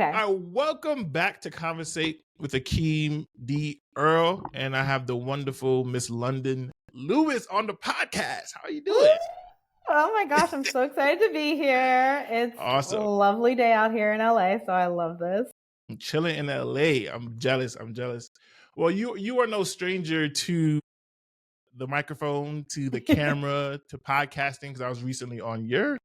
Okay. All right, welcome back to Conversate with Akeem D. Earle, and I have the wonderful Miss London Lewis on the podcast. How are you doing? Oh my gosh, I'm so excited to be here. It's a Awesome. lovely day out here in LA, so I love this. I'm chilling in LA. I'm jealous. Well, you are no stranger to the microphone, to the camera, to podcasting, because I was recently on your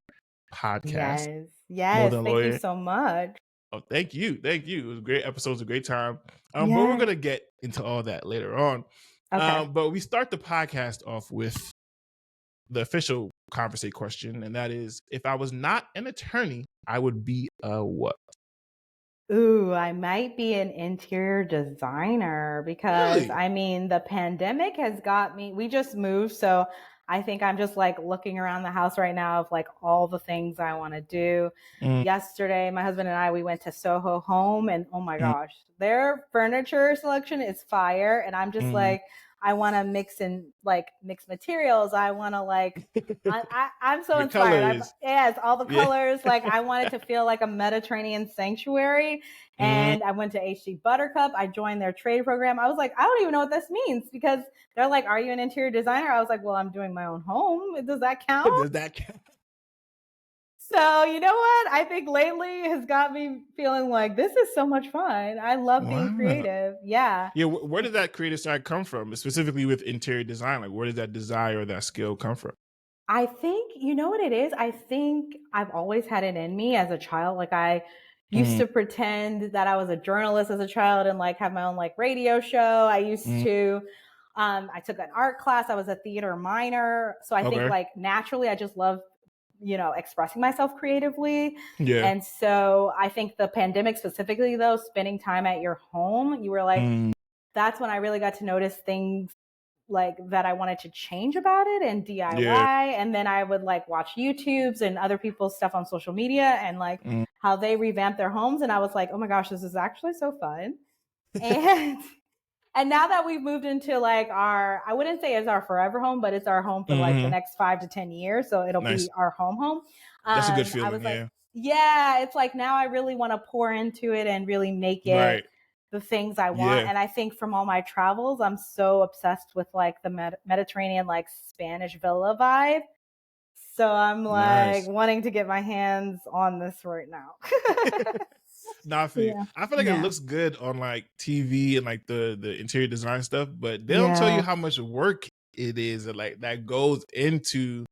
podcast, Yes. More Yes. Than a Thank you Lawyer. so much. Oh, thank you. It was a great episode. It was a great time. But we're Yeah. gonna get into all that later on. Okay. But we start the podcast off with the official Conversate question, and that is: if I was not an attorney, I would be a what? Ooh, I might be an interior designer because Really? the pandemic has got me. We just moved, so I think I'm just like looking around the house right now of like all the things I want to do. Mm, Yesterday, my husband and I, we went to Soho Home, and oh my mm, gosh, their furniture selection is fire. And I'm just mm. like, I want to mix materials. I want to I'm so The inspired. colors. Yes, all the Yeah. colors. Like I want it to feel like a Mediterranean sanctuary. Mm, And I went to HG Buttercup. I joined their trade program. I was like, I don't even know what this means because they're like, are you an interior designer? I was like, well, I'm doing my own home. Does that count? does that count? So you know what? I think lately has got me feeling like this is so much fun. I love being Wow. creative. Yeah. Yeah. Where did that creative side come from? Specifically with interior design, like where did that desire or that skill come from? I think, you know what it is? I think I've always had it in me as a child. Like I used Mm, to pretend that I was a journalist as a child and like have my own like radio show. I used mm. to I took an art class. I was a theater minor. So I think Okay. like naturally I just love, expressing myself creatively. Yeah. And so I think the pandemic specifically though, spending time at your home, you were like, Mm, that's when I really got to notice things like that I wanted to change about it and yeah. DIY. And then I would like watch YouTubes and other people's stuff on social media and like Mm. how they revamp their homes. And I was like, oh my gosh, this is actually so fun. And and now that we've moved into like I wouldn't say it's our forever home, but it's our home for like the Mhm. next 5 to 10 years. So it'll Nice. be our home. That's a good I feeling. was like, Yeah. yeah, it's like now I really want to pour into it and really make it Right. the things I want. Yeah. And I think from all my travels, I'm so obsessed with like the Mediterranean, like Spanish villa vibe. So I'm like Nice. wanting to get my hands on this right now. Not for you. Yeah. I feel like it Yeah. looks good on like TV and like the interior design stuff, but they don't tell Yeah. you how much work it is and like that goes into,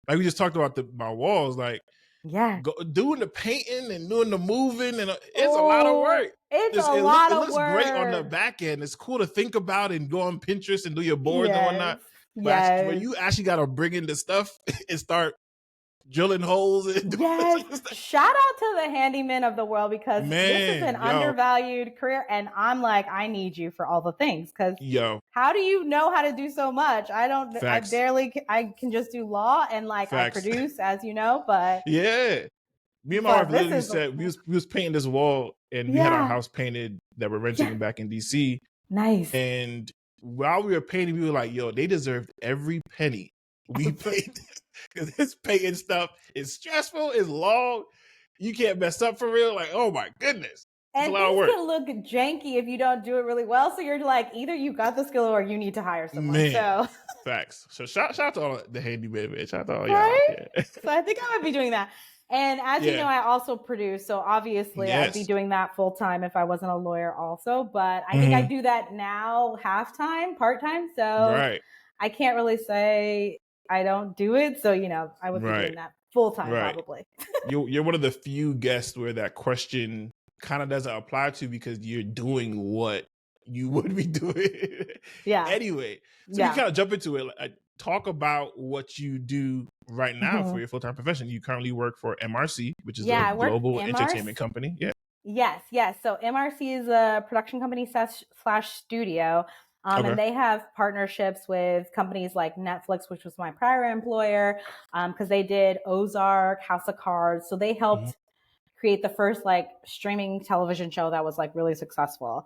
like we just talked about my walls, like Yeah. doing the painting and doing the moving, and it's a lot of Oh, work. it's a It lot it of looks great on the work. back end. It's cool to think about and go on Pinterest and do your boards and Yes. whatnot. But when Yes. you actually got to bring in the stuff and start drilling holes and Yes. doing stuff, Shout out to the handyman of the world because this is an man, undervalued career. And I'm like, I need you for all the things because yo, how do you know how to do so much? facts, I can just do law and like I facts. produce, as you know, but, Yeah. Me and my wife but this literally is, said we was painting this wall, and we had our yeah, house painted that we're yeah, renting back in DC. nice. And while we were painting, we were like, yo, they deserved every penny we paid, because this painting stuff is stressful, it's long, you can't mess up for real. Like, oh my goodness, it's a And lot of things work. can look janky if you don't do it really well. So you're like, either you got the skill or you need to hire someone. Man, So, facts. So shout out to all the handyman, man. Shout out to all y'all out right? there. So I think I would be doing that. And as you know, Yeah. I also produce. So obviously I'd be Yes. doing that full time if I wasn't a lawyer also. But I think I Mhm. do that now half time, part time. So Right. I can't really say I don't do it. So, I would be doing Right. that full time Right. probably. You're one of the few guests where that question kind of doesn't apply to, because you're doing what you would be doing. Yeah. Anyway, so we Yeah. kind of jump into it. Talk about what you do right now for Mhm. your full-time profession. You currently work for MRC, which is Yeah. a I work global entertainment MRC. company. Yeah. Yes, yes. So MRC is a production company slash studio. Okay. And they have partnerships with companies like Netflix, which was my prior employer, because they did Ozark, House of Cards. So they Mhm. helped create the first like streaming television show that was like really successful.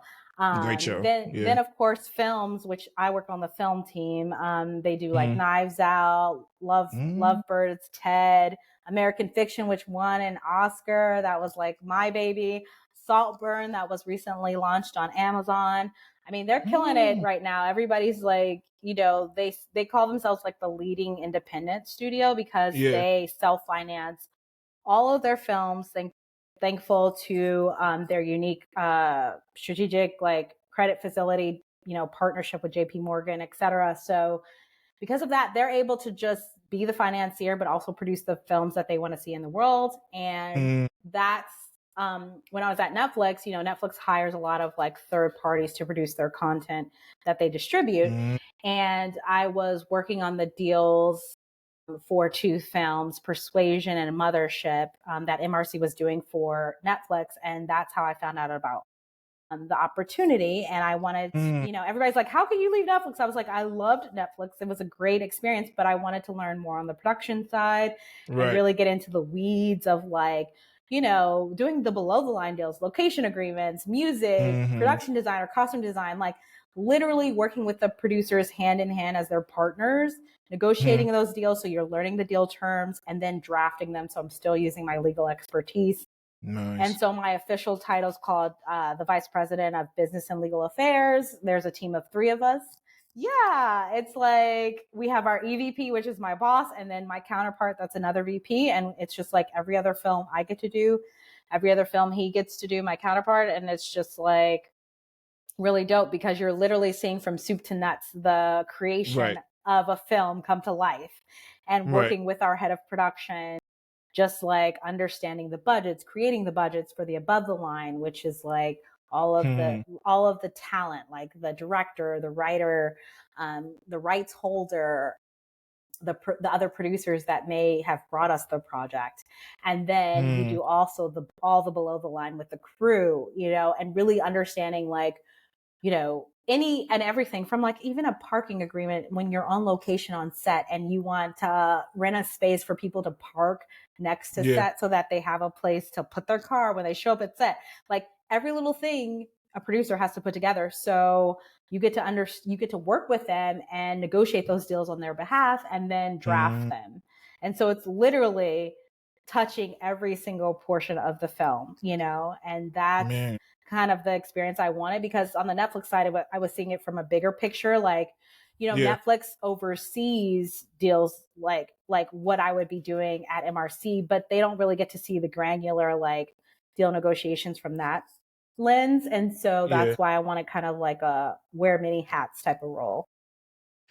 Great show. Then, Yeah. then of course, films, which I work on the film team. They do like Mhm. Knives Out, Mhm. Lovebirds, Ted, American Fiction, which won an Oscar. That was like my baby. Saltburn that was recently launched on Amazon. I mean, they're killing it right now. Everybody's like, they call themselves like the leading independent studio because they self-finance all of their films. Thankful to their unique strategic like credit facility, partnership with JP Morgan, et cetera. So because of that, they're able to just be the financier, but also produce the films that they want to see in the world. And that's when I was at Netflix, Netflix hires a lot of like third parties to produce their content that they distribute. And I was working on the deals for two films, Persuasion and Mothership, that MRC was doing for Netflix. And that's how I found out about the opportunity. And I wanted to, everybody's like, how can you leave Netflix? I was like, I loved Netflix. It was a great experience, but I wanted to learn more on the production side and really get into the weeds of like, doing the below the line deals, location agreements, music, production design or costume design, like literally working with the producers hand in hand as their partners, negotiating those deals. So you're learning the deal terms and then drafting them. So I'm still using my legal expertise. Nice. And so my official title is called the Vice President of Business and Legal Affairs. There's a team of 3 of us. Yeah, it's like we have our EVP, which is my boss, and then my counterpart, that's another VP. And it's just like every other film I get to do, every other film he gets to do, my counterpart. And it's just like really dope because you're literally seeing from soup to nuts the creation of a film come to life and working with our head of production, just like understanding the budgets, creating the budgets for the above the line, which is like all of the talent, like the director, the writer, the rights holder, the other producers that may have brought us the project. And then we do also all the below the line with the crew, and really understanding like, any and everything from like even a parking agreement when you're on location on set and you want to rent a space for people to park next to set so that they have a place to put their car when they show up at set. Like every little thing a producer has to put together. So you get to work with them and negotiate those deals on their behalf and then draft them. And so it's literally touching every single portion of the film, and that's kind of the experience I wanted because on the Netflix side of it, I was seeing it from a bigger picture. Like, Netflix oversees deals like what I would be doing at MRC, but they don't really get to see the granular like deal negotiations from that lens. And so that's why I wanted kind of like a wear many hats type of role.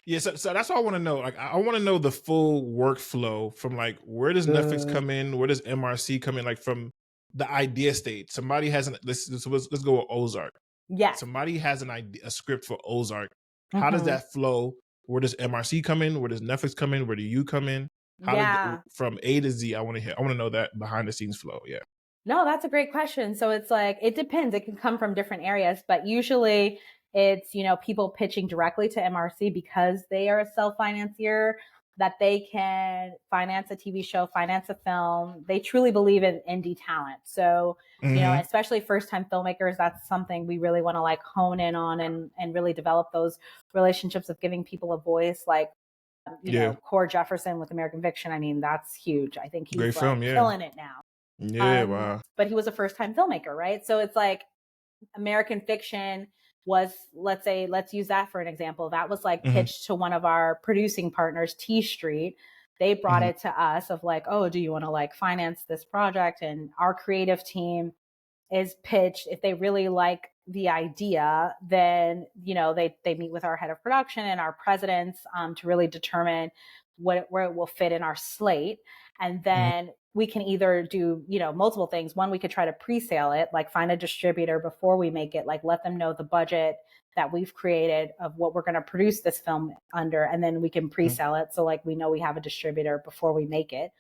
Yeah, so that's what I want to know. Like, I want to know the full workflow from like where does Netflix come in, where does MRC come in, like from the idea stage. Somebody has let's go with Ozark. Yeah. Somebody has a script for Ozark. How does that flow? Where does MRC come in? Where does Netflix come in? Where do you come in? From A to Z? I want to know that behind the scenes flow. Yeah. No, that's a great question. So it's like, it depends. It can come from different areas, but usually it's, people pitching directly to MRC because they are a self-financier, that they can finance a TV show, finance a film. They truly believe in indie talent. So, especially first-time filmmakers, that's something we really want to like hone in on and really develop those relationships of giving people a voice. Like, Core Jefferson with American Fiction. I mean, that's huge. I think he's killing it now. Yeah, wow. But he was a first-time filmmaker, right? So it's like American Fiction was, let's use that for an example. That was like pitched to one of our producing partners, T Street. They brought it to us of like, oh, do you want to like finance this project? And our creative team is pitched. If they really like the idea, then, they meet with our head of production and our presidents to really determine where it will fit in our slate. And then we can either do, multiple things. One, we could try to pre-sale it, like find a distributor before we make it, like let them know the budget that we've created of what we're going to produce this film under, and then we can pre-sell it. So like we know we have a distributor before we make it.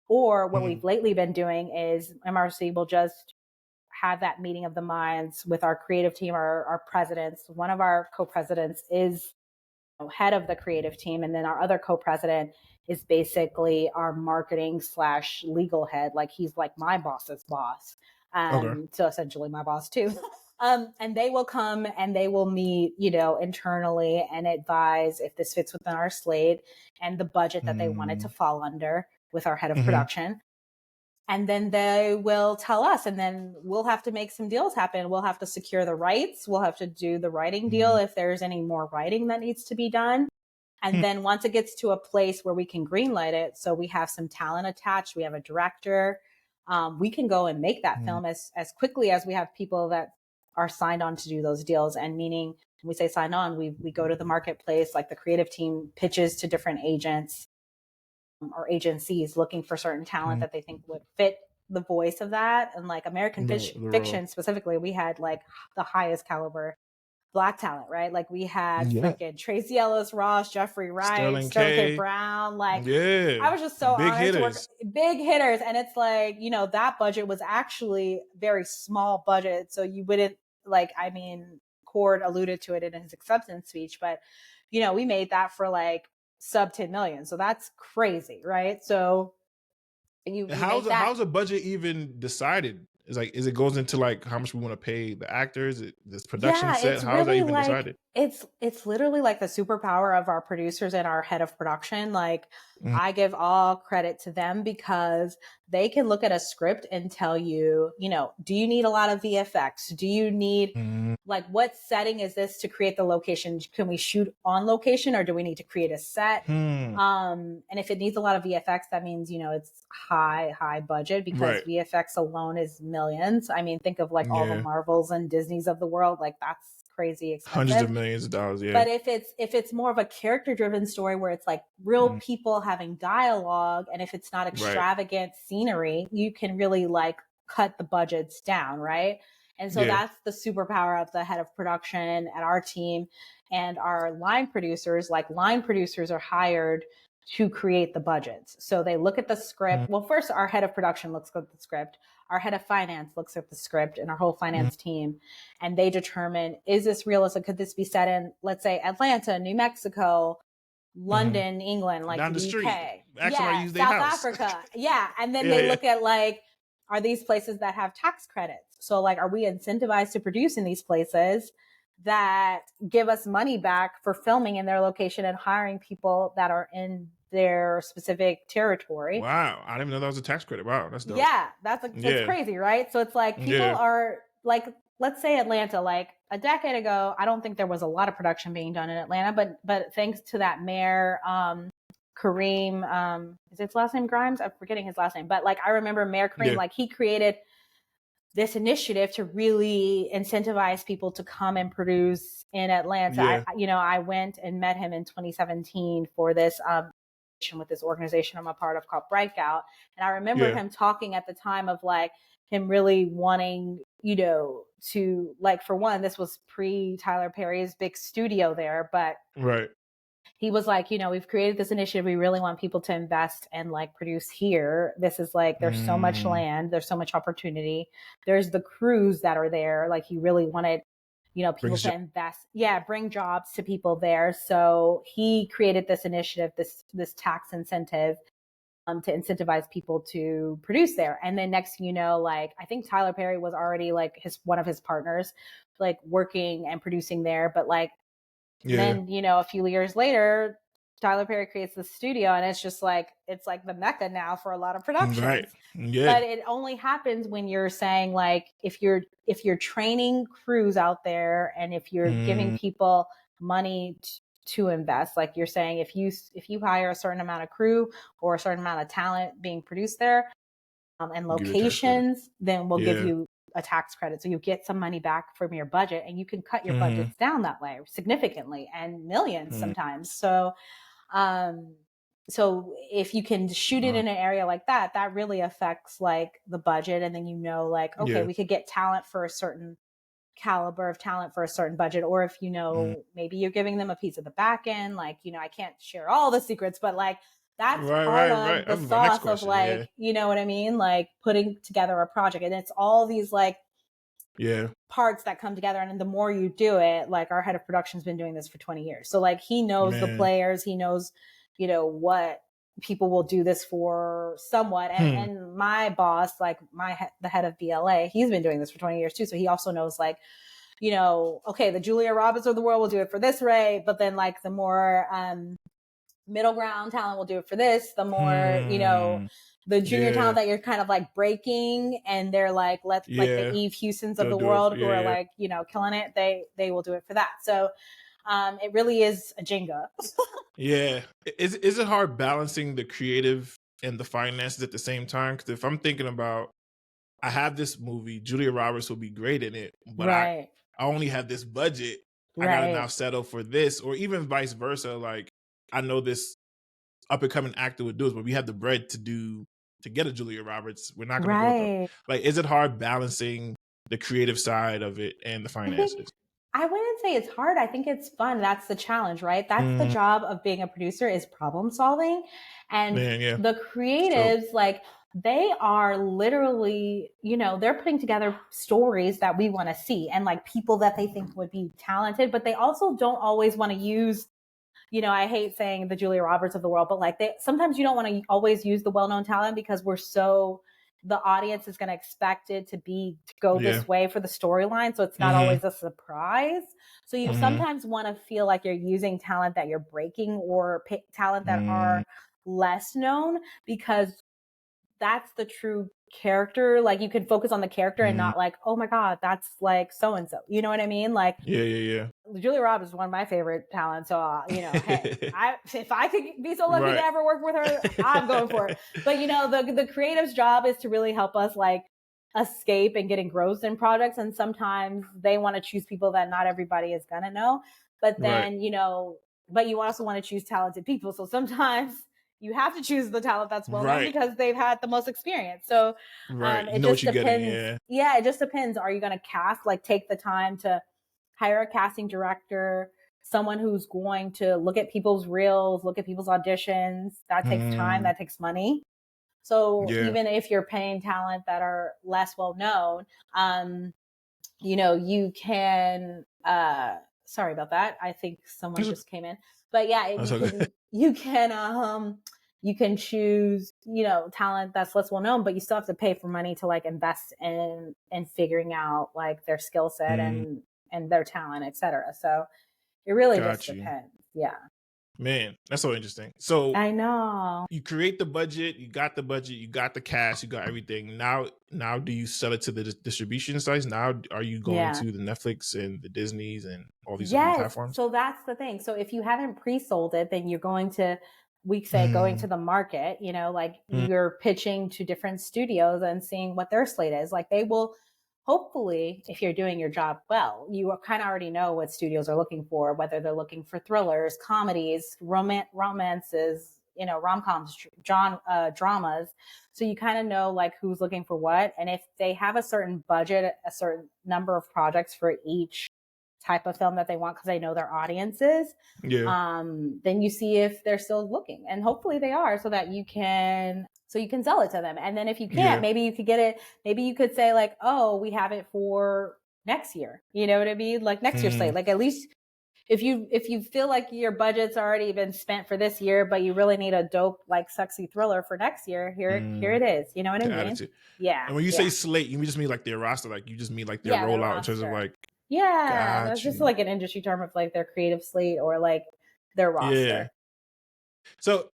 Or what we've lately been doing is MRC will just have that meeting of the minds with our creative team, our presidents. One of our co-presidents is head of the creative team, and then our other co-president is basically our marketing / legal head. Like he's like my boss's boss. So essentially my boss too. And they will come and they will meet, internally and advise if this fits within our slate and the budget that they want it to fall under with our head of production. and then they will tell us, and then we'll have to make some deals happen. We'll have to secure the rights. We'll have to do the writing deal if there's any more writing that needs to be done. And then once it gets to a place where we can greenlight it, so we have some talent attached, we have a director, we can go and make that film as quickly as we have people that are signed on to do those deals. And meaning, when we say sign on, we go to the marketplace, like the creative team pitches to different agents or agencies looking for certain talent that they think would fit the voice of that. And like American fiction specifically, we had like the highest caliber Black talent, right? Like we had freaking Tracy Ellis Ross, Jeffrey Wright, Sterling K. Brown. Like I was just so honored to work big hitters. And it's like, you know, that budget was actually very small budget. So you wouldn't like, I mean, Cord alluded to it in his acceptance speech, but you know, we made that for like sub 10 million. So that's crazy, right? So how's a budget even decided? Is like, is it goes into like how much we want to pay the actors, this production set? How is that even decided? It's literally like the superpower of our producers and our head of production. Like I give all credit to them because they can look at a script and tell you, you know, do you need a lot of VFX? Do you need like what setting is this to create the location? Can we shoot on location or do we need to create a set? And if it needs a lot of VFX, that means, you know, it's high budget because VFX alone is millions. I mean, think of like all the Marvels and Disneys of the world. Like that's crazy expensive. Hundreds of millions of dollars, yeah. But if it's more of a character driven story where it's like real people having dialogue, and if it's not extravagant scenery, you can really like cut the budgets down, right? And so that's the superpower of the head of production at our team and our line producers. Like line producers are hired to create the budgets. So they look at the script. Well, first our head of production looks at the script. Our head of finance looks at the script and our whole finance team, and they determine, is this realistic? Could this be set in, let's say, Atlanta, New Mexico, London, England, like down the UK, street. South Africa. And then they look at like, are these places that have tax credits? So like, are we incentivized to produce in these places that give us money back for filming in their location and hiring people that are in their specific territory? Wow, I didn't even know that was a tax credit. Wow, that's dope. Yeah, that's crazy, right? So it's like people are like, let's say Atlanta, like a decade ago, I don't think there was a lot of production being done in Atlanta, but thanks to that mayor, Kareem, is his last name Grimes? I'm forgetting his last name, but like I remember Mayor Kareem, like he created this initiative to really incentivize people to come and produce in Atlanta. I went and met him in 2017 for this with this organization I'm a part of called Breakout. And I remember him talking at the time of like him really wanting, you know, to like, for one, this was pre Tyler Perry's big studio there, but he was like, you know, we've created this initiative. We really want people to invest and like produce here. This is like, there's so much land. There's so much opportunity. There's the crews that are there. Like he really wanted, you know, people to invest, bring jobs to people there. So he created this initiative, this tax incentive to incentivize people to produce there. And then next thing you know, like I think Tyler Perry was already like one of his partners, like working and producing there. But like then, you know, a few years later, Tyler Perry creates the studio, and it's just like, it's like the mecca now for a lot of productions. But it only happens when you're saying like, if you're training crews out there, and if you're giving people money to invest, like you're saying, if you hire a certain amount of crew or a certain amount of talent being produced there, and locations, then we'll give you a tax credit. So you get some money back from your budget, and you can cut your budgets down that way significantly, and millions sometimes. So if you can shoot it in an area like that, that really affects like the budget. And then, you know, like, okay, we could get talent for a certain caliber of talent for a certain budget. Or if, you know, maybe you're giving them a piece of the back end, like, you know, I can't share all the secrets, but like that's part of the sauce of like, you know what I mean? Like putting together a project, and it's all these like parts that come together. And the more you do it, like our head of production's been doing this for 20 years. So like he knows the players, he knows, you know, what people will do this for somewhat. And my boss, like the head of BLA, he's been doing this for 20 years too. So he also knows like, you know, okay, the Julia Roberts of the world will do it for this rate, but then like the more middle ground talent will do it for this, the more, you know, the junior Yeah. talent that you're kind of like breaking, and they're like, like the Yeah. Eve Houstons of They'll the do it. world who are Yeah. like, killing it. They will do it for that. So it really is a Jenga. Yeah. Is it hard balancing the creative and the finances at the same time? Because if I'm thinking about, I have this movie, Julia Roberts will be great in it, but Right. I only have this budget. I gotta now Right. settle for this, or even vice versa. Like, I know this up and coming actor would do it, but we have the bread to get a Julia Roberts. We're not gonna go with the, Right. like. Is it hard balancing the creative side of it and the I think finances? I wouldn't say it's hard. I think it's fun. That's the challenge, right? That's the Mm, job of being a producer, is problem solving. And man, yeah, the it's dope. creatives, like, they are literally, they're putting together stories that we want to see, and like people that they think would be talented, but they also don't always want to use, I hate saying the Julia Roberts of the world, but like, sometimes you don't want to always use the well-known talent, because the audience is going to expect it to go Yeah. this way for the storyline. So it's not Mm-hmm. always a surprise. So you Mm-hmm. sometimes want to feel like you're using talent that you're breaking, or talent that are less known, because that's the true character. Like, you can focus on the character and Mm-hmm. not like, oh my God, that's like so-and-so. You know what I mean? Like, Yeah, yeah, Julia Roberts is one of my favorite talents. So, hey, yeah. if I could be so lucky to Right. ever work with her, I'm going for it. But the creative's job is to really help us like escape and get engrossed in projects. And sometimes they want to choose people that not everybody is gonna know. But Right. then, but you also want to choose talented people. So sometimes you have to choose the talent that's well known, Right. because they've had the most experience. So Right. You it know what just you're getting. depends. Yeah. Yeah, it just depends. Are you gonna cast, like, take the time to hire a casting director, someone who's going to look at people's reels, look at people's auditions? That takes time, Mm, that takes money. So yeah. even if you're paying talent that are less well known, you can, sorry about that. I think someone just came in, but yeah, That's okay. you can choose, talent that's less well known, but you still have to pay for money to like invest in figuring out like their skill set Mm, and their talent, etc. So it really just got you. depends. Yeah. Man, that's so interesting. So I know. you create the budget, you got the budget, you got the cast, you got everything. Now do you sell it to the distribution sites? Now are you going Yeah. to the Netflix and the Disneys and all these different Yes. platforms? So that's the thing. So if you haven't pre-sold it, then you're going to, we say, going to Mm, the market, like mm, you're pitching to different studios and seeing what their slate is. Like, they will, hopefully, if you're doing your job well, you kind of already know what studios are looking for, whether they're looking for thrillers, comedies, romances, rom-coms, dramas. So you kind of know like who's looking for what. And if they have a certain budget, a certain number of projects for each type of film that they want, because they know their audiences, yeah. then you see if they're still looking, and hopefully they are, so that you can sell it to them. And then if you can't, Yeah. maybe you could get it, maybe you could say like, oh, we have it for next year, you know what I mean, like next year's slate. Mm, Like, at least if you feel like your budget's already been spent for this year, but you really need a dope, like, sexy thriller for next year, here mm, it is, you know what I to add it mean? to. Yeah. And when you say Yeah. slate, you just mean like their roster, like you just mean like their Yeah, the rollout in terms of roster. like, Yeah, that's got just you. like an industry term of like their creative slate, or like their Yeah. roster. So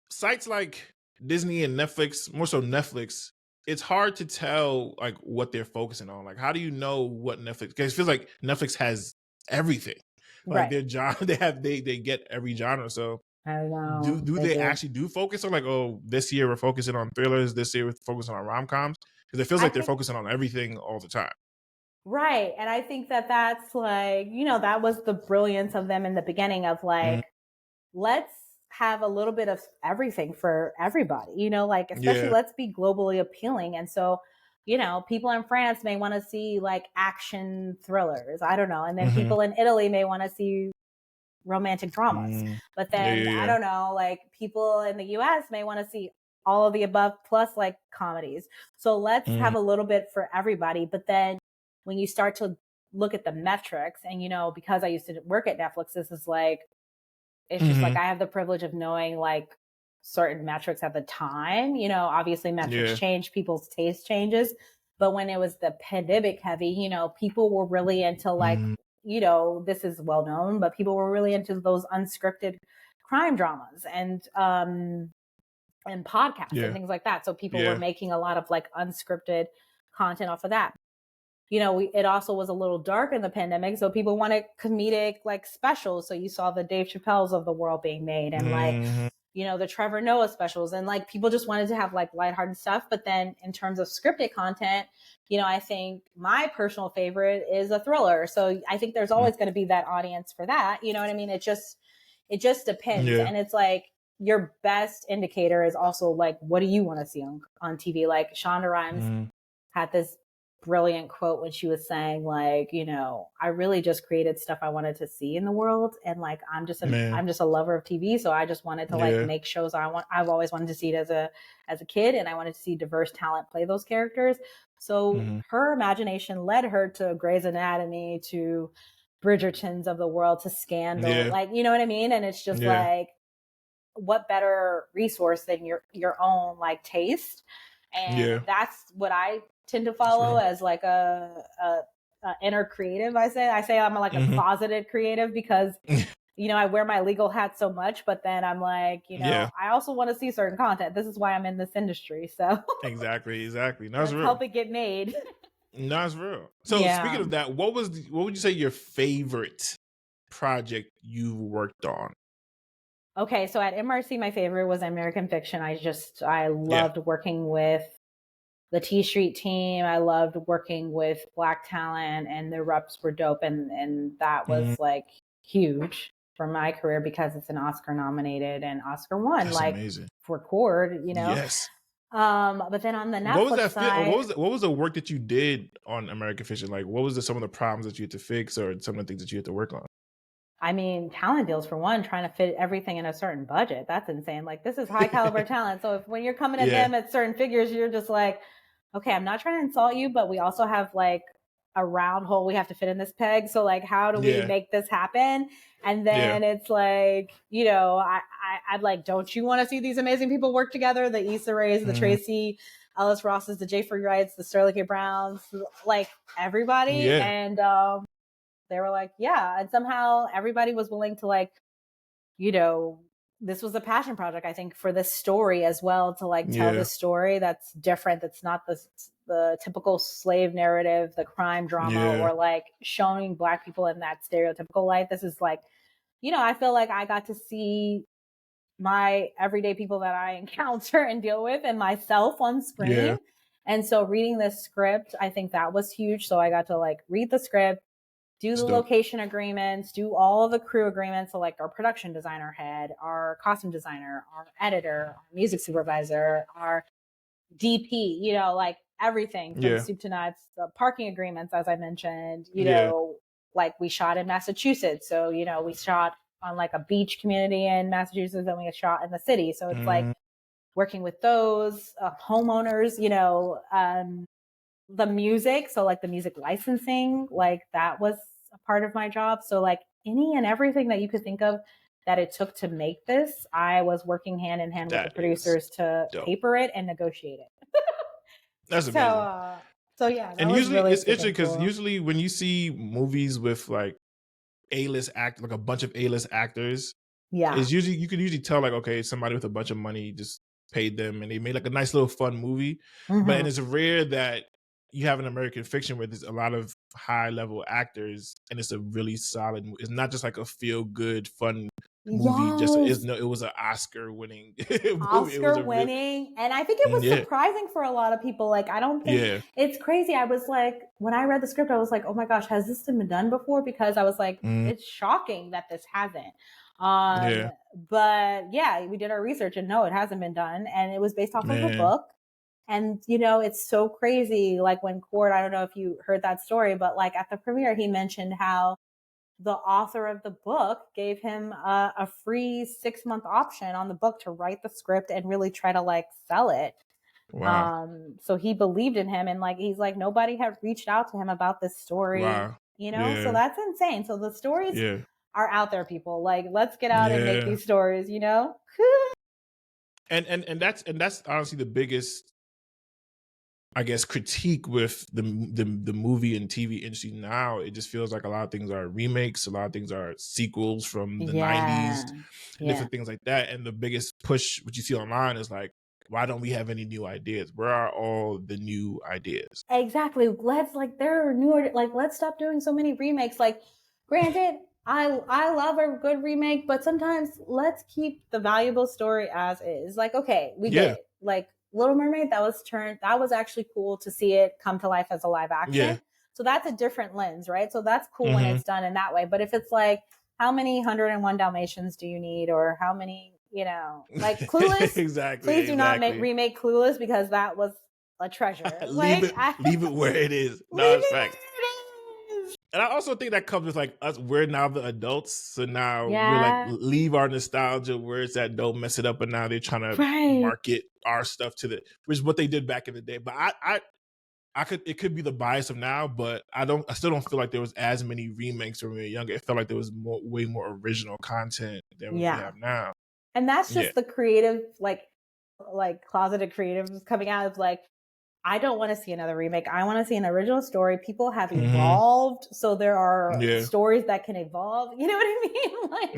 sites like Disney and Netflix, more so Netflix, it's hard to tell like what they're focusing on. Like, how do you know what Netflix? Because it feels like Netflix has everything. Like Right. their genre, they get every genre. So I don't do know. do They they do. actually do focus on like, oh, this year we're focusing on thrillers, this year we're focusing on rom coms? Because it feels I like they're think, focusing on everything all the time. right. And I think that that's like, that was the brilliance of them in the beginning, of Mm, like, let's have a little bit of everything for everybody, like, especially yeah. let's be globally appealing. And so, people in France may want to see like action thrillers. I don't know. And then Mm-hmm. people in Italy may want to see romantic dramas. Mm, But yeah, then, yeah, I yeah. don't know, like, people in the US may want to see all of the above plus like comedies. So let's Mm, have a little bit for everybody. But then when you start to look at the metrics, and because I used to work at Netflix, this is like, it's just like mm-hmm. I have the privilege of knowing like certain metrics at the time. Obviously metrics Yeah. change, people's taste changes. But when it was the pandemic heavy, people were really into like, Mm, this is well known, but people were really into those unscripted crime dramas. And and podcasts and Yeah. things like that. So people were Yeah. making a lot of like unscripted content off of that. You know, it also was a little dark in the pandemic, so people wanted comedic like specials. So you saw the Dave Chappelle's of the world being made, and like, Mhm. you know, the Trevor Noah specials, and like people just wanted to have like lighthearted stuff. But then in terms of scripted content, you know, I think my personal favorite is a thriller. So I think there's Mm. always going to be that audience for that. You know what I mean? It just depends, Yeah. and it's like your best indicator is also like, what do you want to see on TV? Like Shonda Rhimes Mhm. had this brilliant quote when she was saying like, you know, I really just created stuff I wanted to see in the world, and like I'm just Man. a lover of TV, so I just wanted to like Yeah. make shows I've always wanted to see it as a kid, and I wanted to see diverse talent play those characters. So Mhm. her imagination led her to Grey's Anatomy, to Bridgertons of the world, to Scandal, Yeah. like, you know what I mean? And it's just Yeah. like, what better resource than your own like taste? And Yeah. that's what I tend to That's follow real. as like a inner creative. I say I'm like a Mhm. closeted creative, because you know, I wear my legal hat so much, but then I'm like, you know, Yeah. I also want to see certain content. This is why I'm in this industry, so Exactly. Exactly. No, that's let's real. help it get made. No, that's real. So speaking Yeah. of that, what would you say your favorite project you worked on? Okay, so at MRC, my favorite was American Fiction. I Yeah. loved working with the T Street team. I loved working with Black talent, and the reps were dope. And that was Mhm. like huge for my career, because it's an Oscar nominated and Oscar won, That's like amazing. for Cord, you know. Yes. But then on the What was Netflix that fit? side, What was the work that you did on American Fiction? Like, what was some of the problems that you had to fix, or some of the things that you had to work on? I mean, talent deals for one, trying to fit everything in a certain budget. That's insane. Like, this is high caliber talent. So if when you're coming at Yeah. them at certain figures, you're just like, okay, I'm not trying to insult you, but we also have like a round hole we have to fit in this peg. So like, how do we Yeah. make this happen? And Yeah. then it's like, you know, I'm like, don't you want to see these amazing people work together? The Issa Raes, the Mhm. Tracy Ellis Rosses, the Jay Free Wrights, the Sterling K. Browns, like everybody. Yeah. And they were like, yeah. And somehow everybody was willing to like, you know, this was a passion project, I think, for this story as well, to like tell Yeah. this story that's different, that's not the typical slave narrative, the crime drama, Yeah. or like showing Black people in that stereotypical light. This is like, you know, I feel like I got to see my everyday people that I encounter and deal with, and myself on Yeah. screen. And so reading this script, I think that was huge. So I got to like read the script, do It's the dope. location agreements, do all of the crew agreements. So like our production designer head, our costume designer, our editor, our music supervisor, our DP, you know, like everything from Yeah. soup to nuts, the parking agreements, as I mentioned, you Yeah. know, like we shot in Massachusetts. So, you know, we shot on like a beach community in Massachusetts, and we shot in the city. So it's like Mhm. working with those homeowners, you know, the music. So like the music licensing, like that was a part of my job. So like any and everything that you could think of that it took to make this, I was working hand in hand with the That is producers to dope. paper it and negotiate it. That's So, amazing. so yeah, that And was usually really it's freaking interesting because cool. usually when you see movies with like A-list act, like a bunch of A-list actors, Yeah. it's usually you can usually tell like, okay, somebody with a bunch of money just paid them and they made like a nice little fun movie. But and Hmm. it's rare that you have an American Fiction where there's a lot of high level actors and it's a really solid. It's not just like a feel good fun movie. Just it's Yes. no, it was an Oscar winning movie. It was Oscar a real winning. And I think it was yeah, surprising for a lot of people. Like, I don't think yeah, it's crazy. I was like, when I read the script, I was like, oh my gosh, has this been done before? Because I was like, mm, it's shocking that this hasn't. Um, yeah, but yeah, we did our research, and no, it hasn't been done. And it was based off of a man, book. And, you know, it's so crazy. Like when Cord, I don't know if you heard that story, but like at the premiere, he mentioned how the author of the book gave him a free 6-month option on the book to write the script and really try to like sell it. wow, So he believed in him, and like he's like, nobody had reached out to him about this story, wow, you know. So yeah, that's insane. So the stories yeah, are out there, people. Like, let's get out and make yeah. these stories, you know. And that's honestly the biggest, I guess, critique with the movie and TV industry now. It just feels like a lot of things are remakes, a lot of things are sequels from the '90s Yeah, and yeah, different things like that. And the biggest push, what you see online, is like why don't we have any new ideas? Where are all the new ideas? Exactly. There are newer, let's stop doing so many remakes. Like, granted, I love a good remake, but sometimes let's keep the valuable story as is. Like, okay, we get it. Like Little Mermaid, that was actually cool to see it come to life as a live action. Yeah. So that's a different lens, right? So that's cool when it's done in that way. But if it's like, how many 101 Dalmatians do you need, or how many, like Clueless? Exactly. Please do not remake Clueless, because that was a treasure. leave it where it is. No, it's facts. And I also think that comes with like us. We're now the adults, so now we're like, leave our nostalgia where it's at. Don't mess it up. And now they're trying to market our stuff which is what they did back in the day. But it could be the bias of now, but I still don't feel like there was as many remakes when we were younger. It felt like there was way more original content than we have now. And that's just the creative, like closeted creatives coming out of like, I don't want to see another remake. I want to see an original story. People have evolved, so there are stories that can evolve. You know what I mean? Like,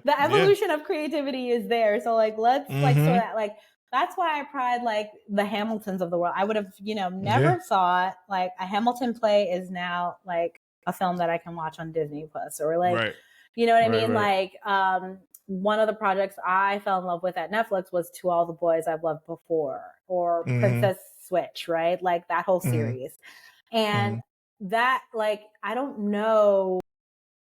the evolution of creativity is there. So like, let's like sort that like. That's why I pride like the Hamiltons of the world. I would have, never thought like a Hamilton play is now like a film that I can watch on Disney Plus, or like, you know what I mean? Like, one of the projects I fell in love with at Netflix was To All the Boys I've Loved Before, or Princess Switch, right? Like that whole series. And that, like, I don't know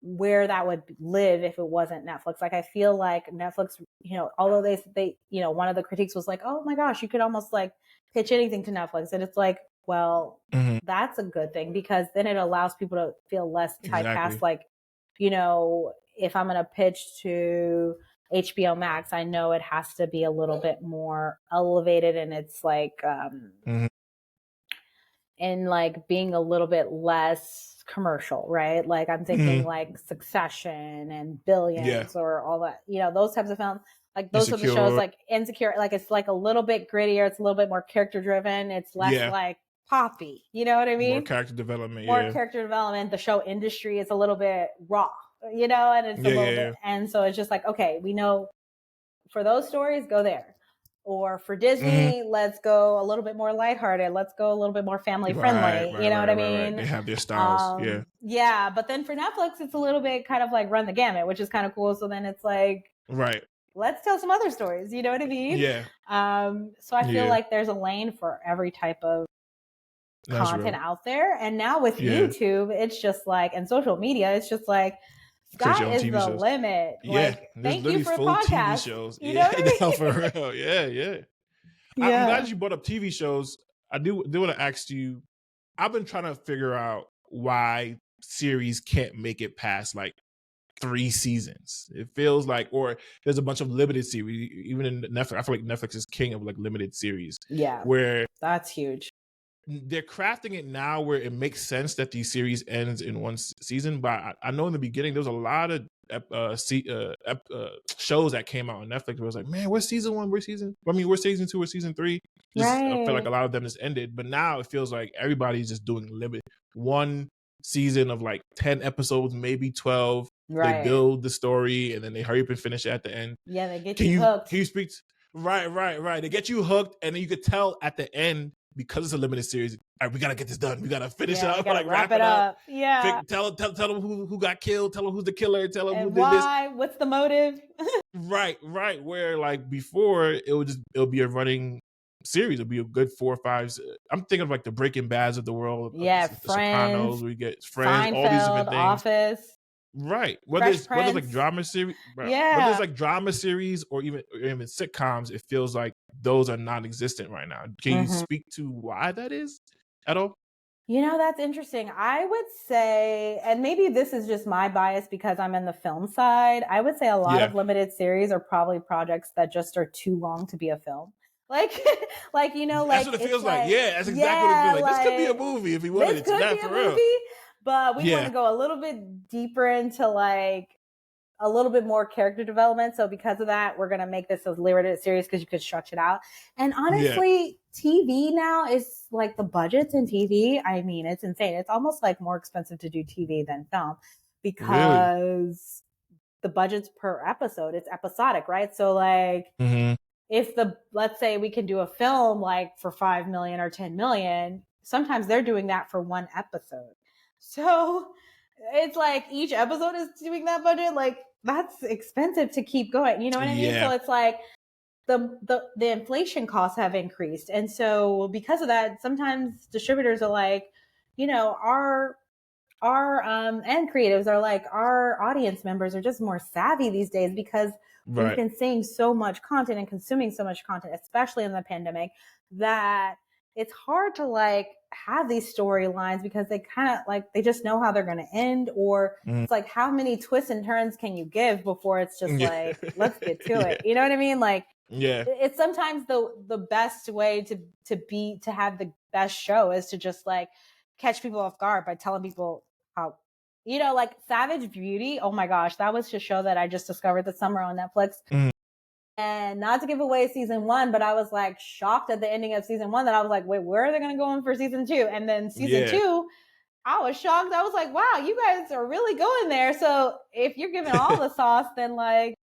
where that would live if it wasn't Netflix. Like, I feel like Netflix, although they one of the critiques was like, oh my gosh, you could almost like pitch anything to Netflix. And it's like, well, that's a good thing, because then it allows people to feel less typecast. Like, if I'm going to pitch to HBO Max, I know it has to be a little bit more elevated, and it's like, and like being a little bit less commercial, right? Like I'm thinking like Succession and Billions, or all that, those types of films. Like those are the shows, like Insecure, like it's like a little bit grittier. It's a little bit more character driven. It's less like poppy. You know what I mean? More character development. More character development. The show industry is a little bit raw, and it's a little bit. And so it's just like, okay, we know for those stories, go there. Or for Disney, let's go a little bit more lighthearted. Let's go a little bit more family friendly. You know what I mean? They have their styles. Yeah. But then for Netflix, it's a little bit kind of like run the gamut, which is kind of cool. So then it's like, let's tell some other stories. You know what I mean? So I feel like there's a lane for every type of content out there. And now with YouTube, it's just like, and social media, it's just like, sky is the limit. Like, thank you for podcasts. TV shows. You know what I mean? No, for real. I'm glad you brought up TV shows. I do want to ask you, I've been trying to figure out why series can't make it past like 3 seasons. It feels like, or there's a bunch of limited series, even in Netflix. I feel like Netflix is king of like limited series. Yeah. Where that's huge. They're crafting it now where it makes sense that these series ends in one season. But I know in the beginning, there was a lot of shows that came out on Netflix where it was like, man, where's season 1? We're season 2, we're season 3. I feel like a lot of them just ended. But now it feels like everybody's just doing limited. One season of like 10 episodes, maybe 12. They build the story and then they hurry up and finish it at the end. Yeah, they get you hooked. Can you speak? Right. They get you hooked, and then you could tell at the end, because it's a limited series, all right, we gotta get this done. We gotta finish it up. Like wrap it up. Yeah. Tell them who got killed. Tell them who's the killer. Tell them and who did why. What's the motive? Right. Where like before, it'll be a running series. It'll be a good 4 or 5. I'm thinking of like the Breaking Bads of the world. Yeah, the Friends. Sopranos. We get Friends. Seinfeld, all these different things. Office. Right. Whether it's like drama series, whether it's like drama series or even sitcoms, it feels like those are non-existent right now. Can you speak to why that is at all? That's interesting. I would say, and maybe this is just my bias because I'm in the film side, I would say a lot of limited series are probably projects that just are too long to be a film. Like, like that's what it feels like. Yeah, that's exactly what it feels like. This could be a movie if you wanted it to. That for real. But we want to go a little bit deeper into like a little bit more character development. So because of that, we're going to make this a limited series because you could stretch it out. And honestly, TV now is like the budgets in TV. I mean, it's insane. It's almost like more expensive to do TV than film because the budgets per episode, it's episodic, right? So like let's say we can do a film like for 5 million or 10 million, sometimes they're doing that for one episode. So it's like each episode is doing that budget. Like that's expensive to keep going. You know what I mean? So it's like the inflation costs have increased. And so because of that, sometimes distributors are like, our and creatives are like, our audience members are just more savvy these days because we've been seeing so much content and consuming so much content, especially in the pandemic, that it's hard to like have these storylines because they kind of like, they just know how they're going to end, or it's like, how many twists and turns can you give before it's just like, let's get to it. You know what I mean? Like, it's sometimes the best way to have the best show is to just like catch people off guard by telling people how, like Savage Beauty. Oh my gosh, that was a show that I just discovered this summer on Netflix. And not to give away season 1, but I was like shocked at the ending of season 1 that I was like, wait, where are they going to go in for season 2? And then season 2, I was shocked. I was like, wow, you guys are really going there. So if you're giving all the sauce, then like,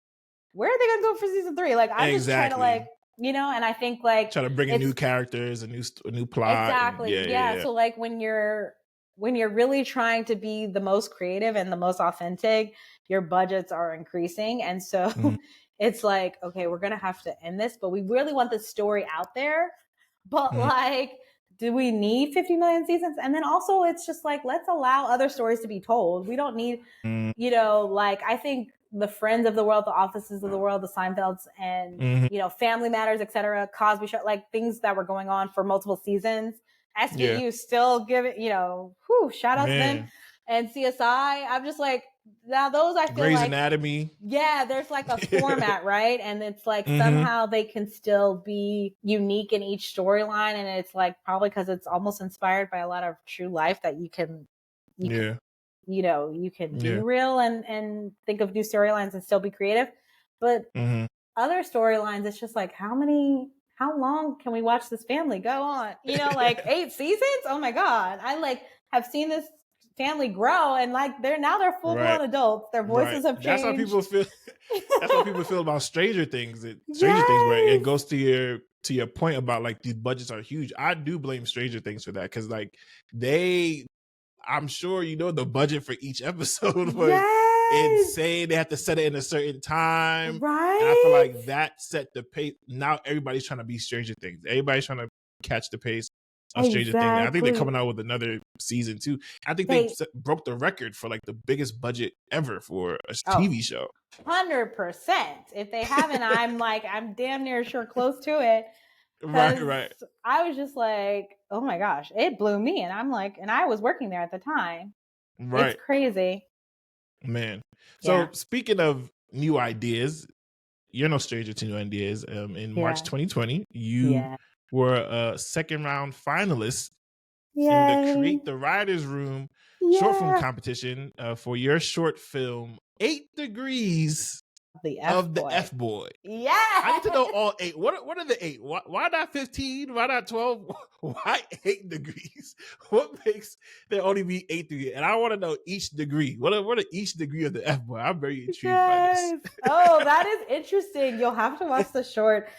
where are they going to go for season 3? Like, I'm just trying to like, and I think like trying to bring in new characters, a new plot. Exactly. Yeah. So like when you're really trying to be the most creative and the most authentic, your budgets are increasing. And so it's like, okay, we're going to have to end this, but we really want this story out there. But like, do we need 50 million seasons? And then also it's just like, let's allow other stories to be told. We don't need, like, I think the Friends of the world, the Offices of the world, the Seinfelds, and Family Matters, etc., Cosby Show, like things that were going on for multiple seasons. SVU still give it, shout out to them. And CSI, I'm just like, now those I feel Grey's like Anatomy. Yeah, there's like a format, right? And it's like somehow they can still be unique in each storyline, and it's like probably because it's almost inspired by a lot of true life that you can be real and think of new storylines and still be creative. But other storylines, it's just like, how long can we watch this family go on? Like 8 seasons? Oh my God. I like have seen this family grow, and like they're full-blown adults. Their voices have changed. That's how people feel. That's how people feel about Stranger Things. Stranger Things, where it goes to your point about like these budgets are huge. I do blame Stranger Things for that, because like I'm sure the budget for each episode was insane. They have to set it in a certain time. Right. And I feel like that set the pace. Now everybody's trying to be Stranger Things. Everybody's trying to catch the pace of Stranger Things. And I think they're coming out with another season 2. I think they broke the record for like the biggest budget ever for a TV show. 100%. If they haven't, I'm damn near sure close to it. Right. I was just like, oh my gosh, it blew me. And I'm like, and I was working there at the time. Right. It's crazy. Man. So speaking of new ideas, you're no stranger to new ideas. In March 2020, you were a second round finalist in the Create the Writers Room short film competition for your short film, 8 Degrees of the F Boy. Yeah. I need to know all 8. What are the 8? Why not 15? Why not 12? Why 8 degrees? What makes there only be 8 degrees? And I want to know each degree. What are each degree of the F Boy? I'm very intrigued by this. Oh, that is interesting. You'll have to watch the short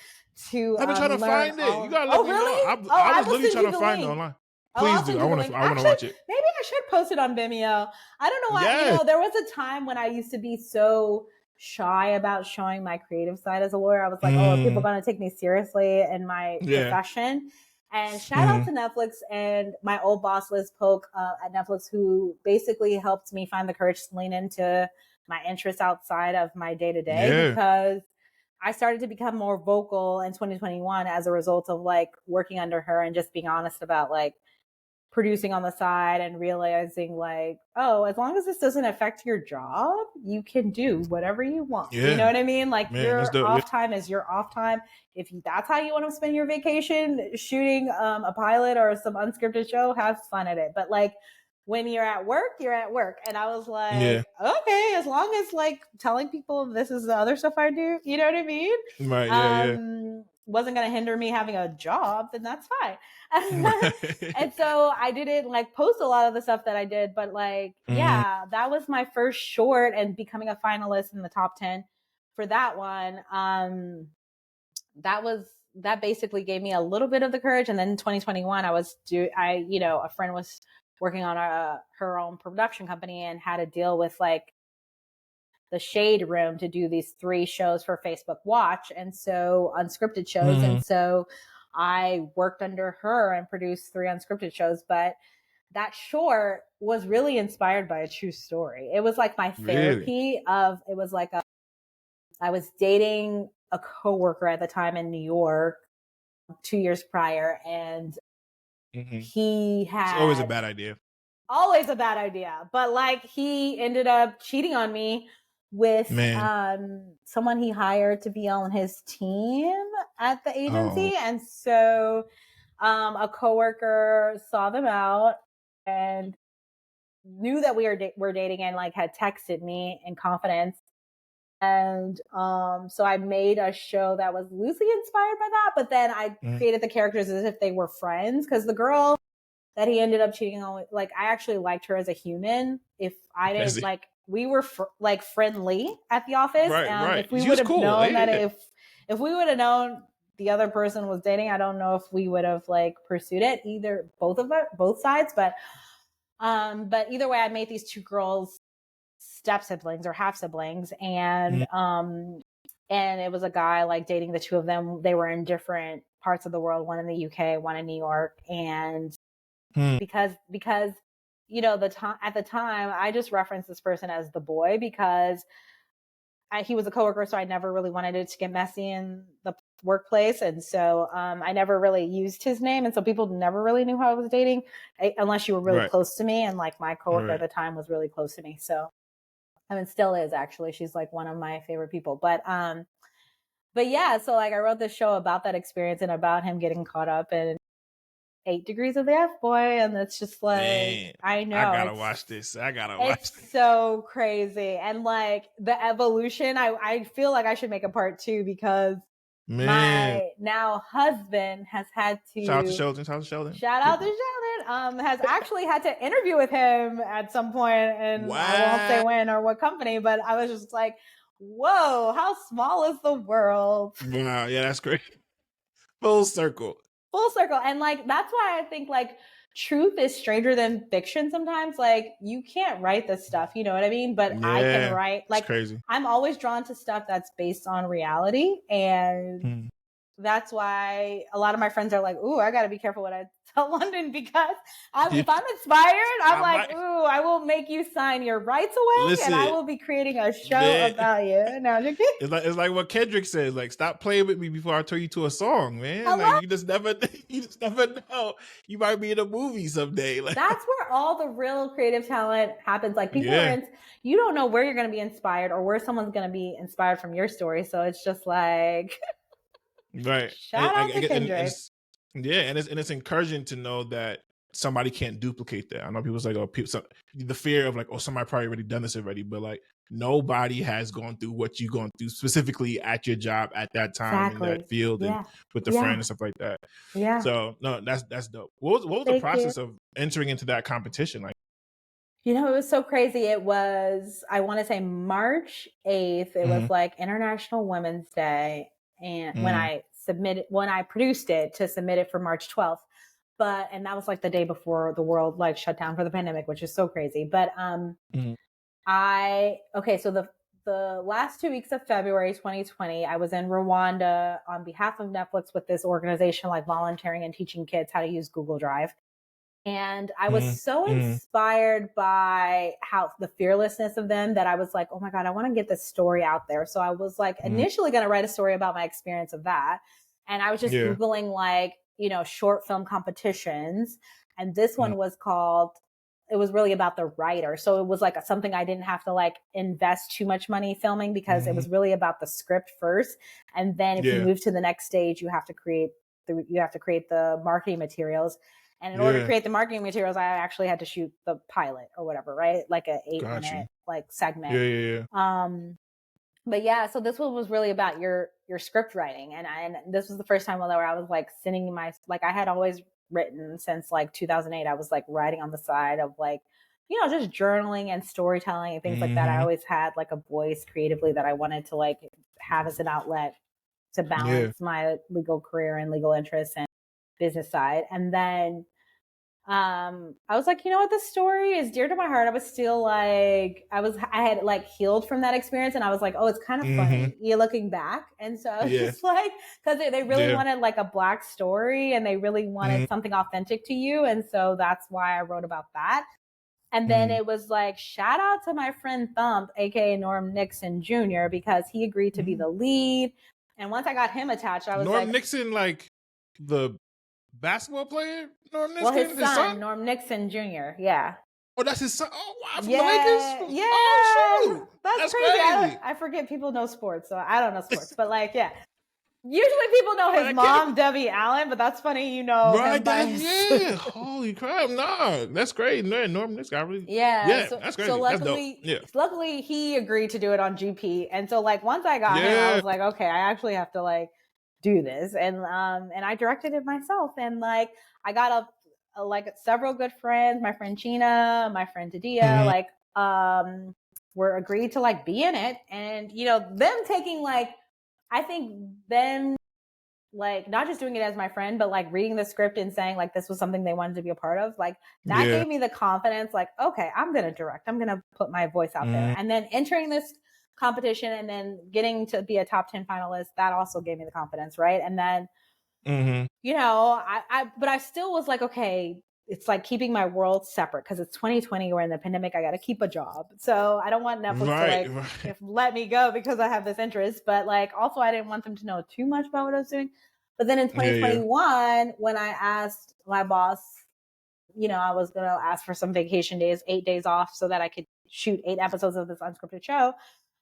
to I've been trying to find it. You gotta let me know. I was literally trying to find it online. Please do. I want to watch it. Maybe I should post it on Vimeo. I don't know why. There was a time when I used to be so shy about showing my creative side as a lawyer. I was like, are people going to take me seriously in my profession? And shout out to Netflix and my old boss, Liz Polk at Netflix, who basically helped me find the courage to lean into my interests outside of my day-to-day, because I started to become more vocal in 2021 as a result of like working under her and just being honest about like producing on the side and realizing like, oh, as long as this doesn't affect your job, you can do whatever you want. You know what I mean? Like your off time is your off time. If that's how you want to spend your vacation, shooting a pilot or some unscripted show, have fun at it. But like when you're at work, you're at work. And I was like, okay, as long as like telling people this is the other stuff I do, you know what I mean? Right, wasn't going to hinder me having a job, then that's fine. And so I didn't like post a lot of the stuff that I did, but like, that was my first short, and becoming a finalist in the top 10 for that one. that basically gave me a little bit of the courage. And then in 2021, a friend was working on her own production company and had to deal with like the Shade Room to do these 3 shows for Facebook Watch, and so unscripted shows. And so I worked under her and produced 3 unscripted shows. But that short was really inspired by a true story. It was like my therapy it was like I was dating a coworker at the time in New York 2 years prior, and he had... It's always a bad idea. Always a bad idea. But like, he ended up cheating on me with someone he hired to be on his team at the agency. And so a coworker saw them out and knew that we were dating, and like had texted me in confidence. And so I made a show that was loosely inspired by that, but then I created the characters as if they were friends, because the girl that he ended up cheating on, like, I actually liked her as a human. If I didn't like, we were like friendly at the office. Right. If we would have known that if we would have known the other person was dating, I don't know if we would have like pursued it, both sides. But either way, I made these 2 girls step siblings or half siblings, and it was a guy like dating the 2 of them. They were in different parts of the world, one in the UK, one in New York. And because you know, at the time, I just referenced this person as the boy because he was a coworker, so I never really wanted it to get messy in the workplace. And so I never really used his name, and so people never really knew who I was dating unless you were really close to me. And like, my coworker at the time was really close to me, so I mean, still is, actually. She's like one of my favorite people. But yeah, so like, I wrote this show about that experience and about him getting caught up in 8 Degrees of the F-Boy, and it's just like, man, I know. I gotta watch this. It's so crazy. And like, the evolution, I feel like I should make a part 2, because my now husband has had to... Shout out to Sheldon. Has actually had to interview with him at some point, and I won't say when or what company, but I was just like, whoa, how small is the world? Wow, yeah, that's great. Full circle. And like, that's why I think like truth is stranger than fiction sometimes. Like, you can't write this stuff, you know what I mean? But I can write, like, crazy. I'm always drawn to stuff that's based on reality. And that's why a lot of my friends are like, ooh, I got to be careful what I tell London, because if I'm inspired, I'm like, ooh, I will make you sign your rights away. And I will be creating a show about you. No, it's like what Kendrick says, like, stop playing with me before I turn you to a song, man. Hello? Like, you just never know. You might be in a movie someday. Like, that's where all the real creative talent happens. Like, people you don't know where you're going to be inspired or where someone's going to be inspired from your story. So it's just like... Right. Shout out to Kendrick. And it's encouraging to know that somebody can't duplicate that. I know people's like, the fear of like, oh, somebody probably already done this already, but like, nobody has gone through what you've gone through specifically at your job at that time in that field and with the friend and stuff like that. Yeah. So no, that's dope. What was the process of entering into that competition like? You know, it was so crazy. It was, I want to say March 8th. It was like International Women's Day. And when I produced it to submit it for March 12th, and that was like the day before the world like shut down for the pandemic, which is so crazy. But so the last 2 weeks of February 2020, I was in Rwanda on behalf of Netflix with this organization, like volunteering and teaching kids how to use Google Drive. And I was so inspired by how the fearlessness of them that I was like, oh my God, I want to get this story out there. So I was like initially going to write a story about my experience of that. And I was just Googling like, you know, short film competitions. And this one was called, it was really about the writer. So it was like something I didn't have to like invest too much money filming, because it was really about the script first. And then if you move to the next stage, you have to create the marketing materials. And in order to create the marketing materials, I actually had to shoot the pilot or whatever, right? Like a 8-minute like segment. But yeah, so this one was really about your script writing. And this was the first time where I was like sending I had always written since like 2008. I was like writing on the side of like, you know, just journaling and storytelling and things like that. I always had like a voice creatively that I wanted to like have as an outlet. to balance my legal career and legal interests and business side. And then I was like, you know what, this story is dear to my heart. I was still like, I had like healed from that experience, and I was like, oh, it's kind of funny, you're looking back. And so I was just like, because they really wanted like a Black story, and they really wanted something authentic to you. And so that's why I wrote about that. And then it was like, shout out to my friend Thump, aka Norm Nixon Jr., because he agreed to be the lead. And once I got him attached, I was Norm like, Nixon, like the basketball player? Norm Nixon? well, his son, Norm Nixon Jr., yeah. Oh, that's his son. Oh, wow, from Yeah, the Lakers? yeah. Oh, shoot. That's crazy. I forget people know sports, so I don't know sports. But like, yeah. Usually people know his mom, Debbie Allen, but that's funny, you know. Right, yeah. Holy crap, nah. That's great. Norm Nixon, I really, so, that's crazy. So luckily he agreed to do it on GP. And so like once I got him, I was like, okay, I actually have to like do this. And I directed it myself. And like I got like several good friends, my friend China, my friend Tadia, like were agreed to like be in it. And you know, them taking like, I think them like not just doing it as my friend, but like reading the script and saying like this was something they wanted to be a part of, like that gave me the confidence, like, okay, I'm gonna direct, I'm gonna put my voice out there. And then entering this competition and then getting to be a top 10 finalist, that also gave me the confidence, right? And then you know, but I still was like, okay, it's like keeping my world separate because it's 2020, we're in the pandemic, I got to keep a job. So I don't want Netflix to like let me go because I have this interest, but like also I didn't want them to know too much about what I was doing. But then in 2021, when I asked my boss, you know, I was going to ask for some vacation days, 8 days off so that I could shoot 8 episodes of this unscripted show.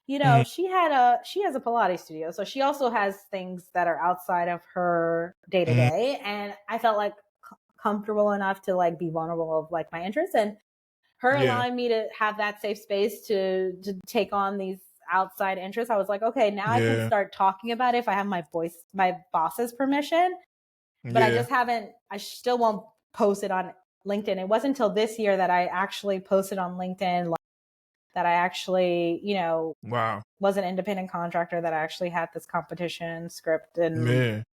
You know, she has a Pilates studio. So she also has things that are outside of her day to day. And I felt like comfortable enough to like be vulnerable of like my interests, and her allowing me to have that safe space to take on these outside interests. I was like, okay, now I can start talking about it if I have my boss's permission. But I still won't post it on LinkedIn. It wasn't until this year that I actually posted on LinkedIn that I actually, you know, was an independent contractor, that I actually had this competition script and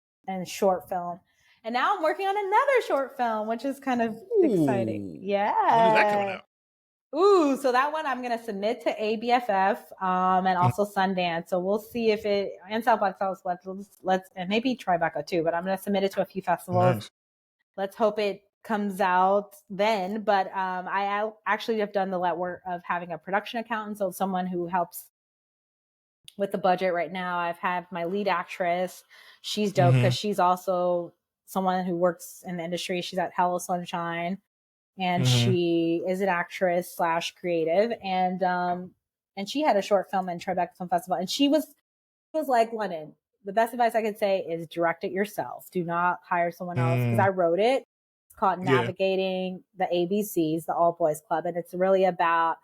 short film. And now I'm working on another short film, which is kind of exciting. Yeah. When is that coming out? Ooh, so that one I'm gonna submit to ABFF and also Sundance. So we'll see if it and South by Southwest. Let's and maybe Tribeca too. But I'm gonna submit it to a few festivals. Let's hope it comes out then. But I actually have done the legwork of having a production accountant, so someone who helps with the budget right now. I've had my lead actress. She's dope because she's also someone who works in the industry. She's at Hello Sunshine, and she is an actress / creative. And she had a short film in Tribeca Film Festival, and she was like, Lennon, the best advice I could say is direct it yourself. Do not hire someone else, because I wrote it. It's called Navigating the ABCs, the All Boys Club, and it's really about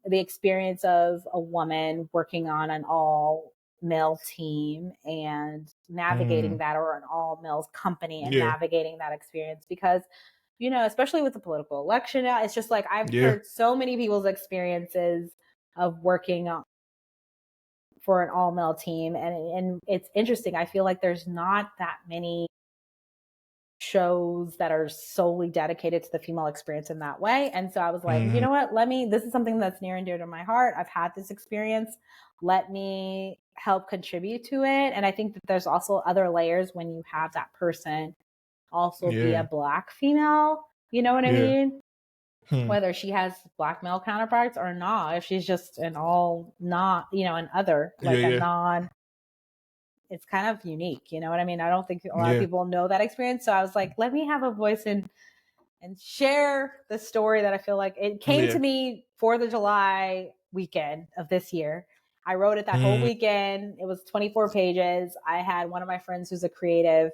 the experience of a woman working on an all male team and navigating that, or an all males company and navigating that experience. Because, you know, especially with the political election now, it's just like I've heard so many people's experiences of working for an all male team. And it's interesting. I feel like there's not that many shows that are solely dedicated to the female experience in that way. And so I was like, you know what, this is something that's near and dear to my heart. I've had this experience. Let me help contribute to it. And I think that there's also other layers when you have that person also be a Black female, you know what I mean? Whether she has Black male counterparts or not, if she's just an all not, you know, an other, like a non, it's kind of unique, you know what I mean? I don't think a lot of people know that experience. So I was like, let me have a voice and share the story that I feel like it came to me 4th of July weekend of this year. I wrote it that whole weekend. It was 24 pages. I had one of my friends who's a creative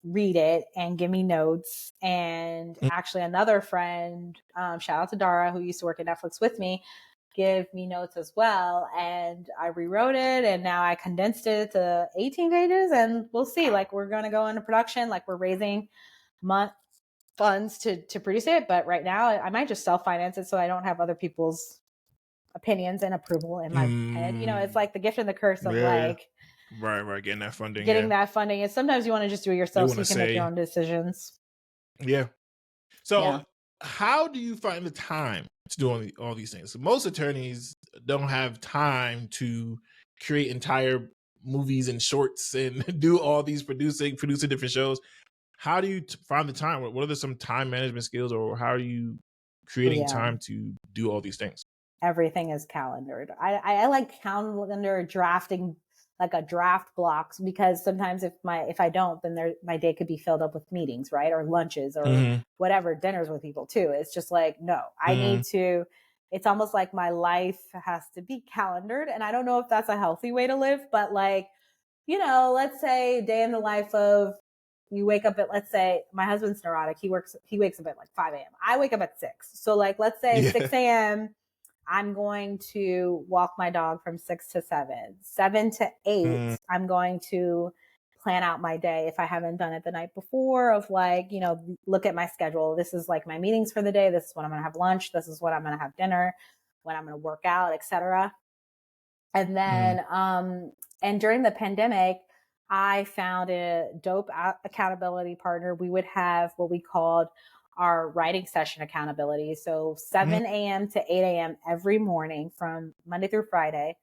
read it and give me notes. And actually another friend, shout out to Dara, who used to work at Netflix with me, give me notes as well. And I rewrote it, and now I condensed it to 18 pages, and we'll see. Like, we're going to go into production. Like, we're raising funds to produce it. But right now I might just self-finance it so I don't have other people's opinions and approval in my head. You know, it's like the gift and the curse of like Right. Getting that funding. getting Yeah. that funding. And sometimes you want to just do it They yourself want so to you can make your say, own decisions. yeah. So, Yeah. how do you find the time to do all these things? So most attorneys don't have time to create entire movies and shorts and do all these producing different shows. How do you find the time? What are some time management skills, or how are you creating Yeah. time to do all these things? Everything is calendared. I like calendar drafting, like a draft blocks, because sometimes if I don't, then my day could be filled up with meetings, right? Or lunches or Mm-hmm. whatever, dinners with people too. It's just like, no, I Mm-hmm. need to, it's almost like my life has to be calendared. And I don't know if that's a healthy way to live, but like, let's say day in the life of, you wake up at, let's say my husband's neurotic. He wakes up at like 5 a.m. I wake up at 6. So like, let's say Yeah. 6 a.m. I'm going to walk my dog from 6 to 7. 7 to 8, I'm going to plan out my day if I haven't done it the night before, of like, look at my schedule. This is like my meetings for the day. This is when I'm going to have lunch. This is when I'm going to have dinner, when I'm going to work out, etc. And then, and during the pandemic, I found a dope accountability partner. We would have what we called our writing session accountability. So 7 a.m. to 8 a.m. every morning from Monday through Friday.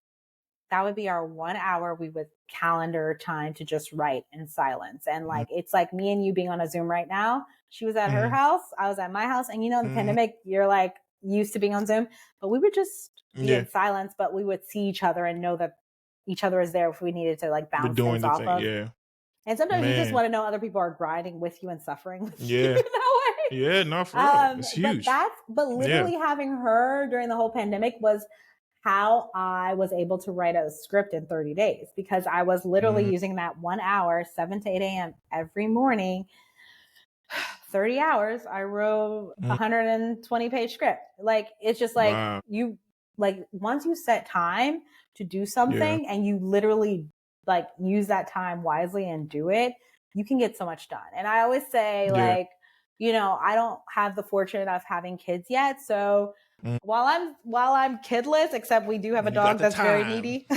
That would be our 1 hour. We would calendar time to just write in silence. And like, it's like me and you being on a Zoom right now. She was at her house. I was at my house. And in the pandemic, you're like used to being on Zoom, but we would just be in silence, but we would see each other and know that each other is there if we needed to like bounce things off of. Yeah. And sometimes you just want to know other people are grinding with you and suffering with you that way. Yeah, no, for real. It's huge. But literally having her during the whole pandemic was how I was able to write a script in 30 days, because I was literally using that 1 hour, 7 to 8 a.m. every morning. 30 hours, I wrote 120 page script. Like, it's just like you, like, once you set time to do something and you literally like use that time wisely and do it, you can get so much done. And I always say, like, I don't have the fortune of having kids yet. So while I'm kidless, except we do have a dog that's very needy.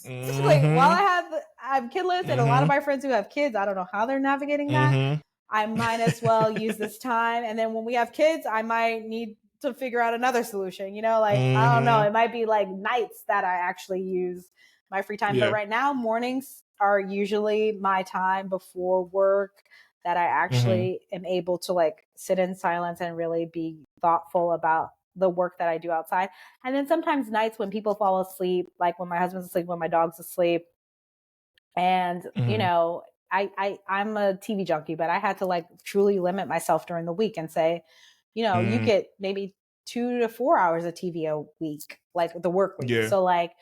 Like, while I'm kidless, and a lot of my friends who have kids, I don't know how they're navigating that. I might as well use this time. And then when we have kids, I might need to figure out another solution. Like, I don't know. It might be like nights that I actually use my free time. But right now, mornings are usually my time before work that I actually am able to like sit in silence and really be thoughtful about the work that I do outside. And then sometimes nights when people fall asleep, like when my husband's asleep, when my dog's asleep, and I'm a TV junkie, but I had to like truly limit myself during the week and say, you get maybe 2 to 4 hours of TV a week, like the work week. So like,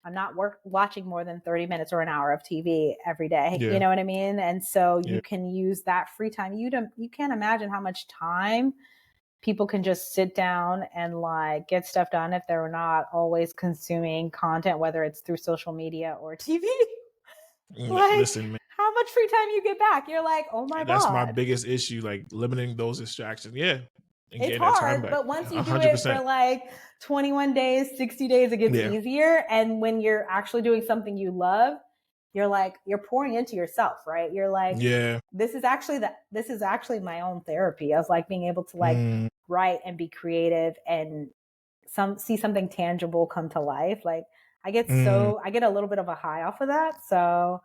I'm not watching more than 30 minutes or an hour of TV every day. You know what I mean? And so you can use that free time. You can't imagine how much time people can just sit down and like get stuff done if they're not always consuming content, whether it's through social media or TV. Like, listen, man, how much free time you get back? You're like, oh my that's my God. biggest issue, like limiting those distractions. And It's getting that time hard, back. but once you do 100%. it for like 21 days, 60 days, it gets easier. And when you're actually doing something you love, you're like, you're pouring into yourself, right? You're like, this is actually my own therapy of like being able to like write and be creative and see something tangible come to life. Like, I get a little bit of a high off of that. So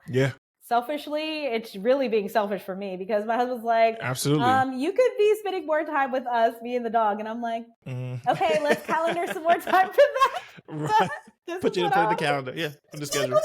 selfishly, it's really being selfish for me, because my husband's like, absolutely, you could be spending more time with us, me and the dog. And I'm like, okay, let's calendar some more time for that. Right. Put you to put in the calendar. Yeah, put the schedule.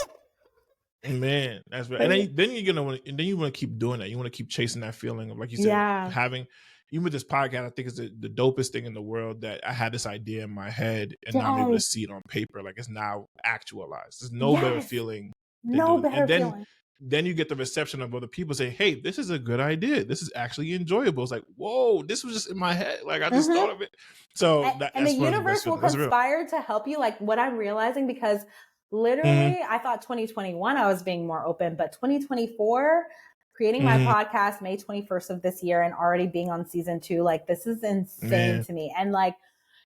Man, that's right. And then you want to keep doing that. You want to keep chasing that feeling of, like you said, having. Even with this podcast, I think it's the dopest thing in the world that I had this idea in my head and now I'm able to see it on paper. Like, it's now actualized. There's no better feeling than doing it. And then you get the reception of other people say, hey, this is a good idea. This is actually enjoyable. It's like, whoa, this was just in my head. Like, I just thought of it. So and the universe will conspire to help you. Like, what I'm realizing, because literally I thought 2021 I was being more open, but 2024, creating my podcast May 21st of this year and already being on season 2, like, this is insane to me. And like,